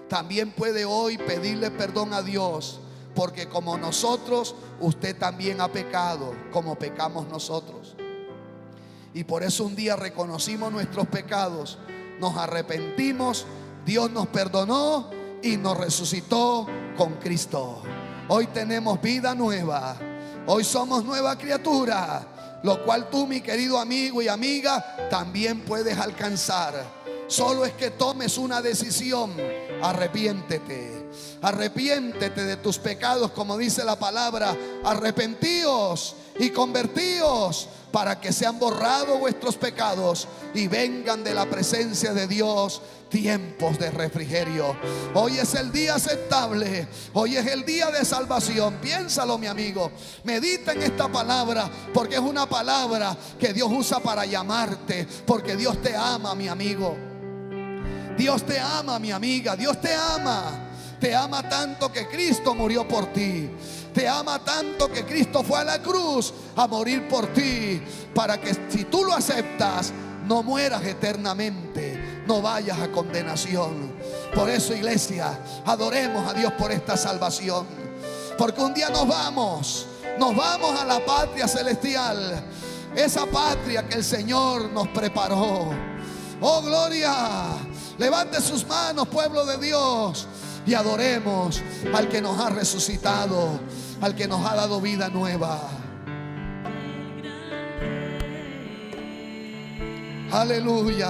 También puede hoy pedirle perdón a Dios, porque como nosotros, usted también ha pecado como pecamos nosotros. Y por eso un día reconocimos nuestros pecados, nos arrepentimos, Dios nos perdonó y nos resucitó con Cristo. Hoy tenemos vida nueva. Hoy somos nueva criatura, lo cual tú, mi querido amigo y amiga, también puedes alcanzar. Solo es que tomes una decisión. Arrepiéntete. Arrepiéntete de tus pecados, como dice la palabra. Arrepentíos y convertíos para que sean borrados vuestros pecados y vengan de la presencia de Dios tiempos de refrigerio. Hoy es el día aceptable. Hoy es el día de salvación. Piénsalo, mi amigo. Medita en esta palabra, porque es una palabra que Dios usa para llamarte, porque Dios te ama, mi amigo. Dios te ama, mi amiga. Dios te ama. Te ama tanto que Cristo murió por ti. Te ama tanto que Cristo fue a la cruz a morir por ti, para que si tú lo aceptas, no mueras eternamente, no vayas a condenación. Por eso, iglesia, adoremos a Dios por esta salvación, porque un día nos vamos a la patria celestial, esa patria que el Señor nos preparó. Oh, gloria. Levante sus manos, pueblo de Dios, y adoremos al que nos ha resucitado, al que nos ha dado vida nueva. Aleluya.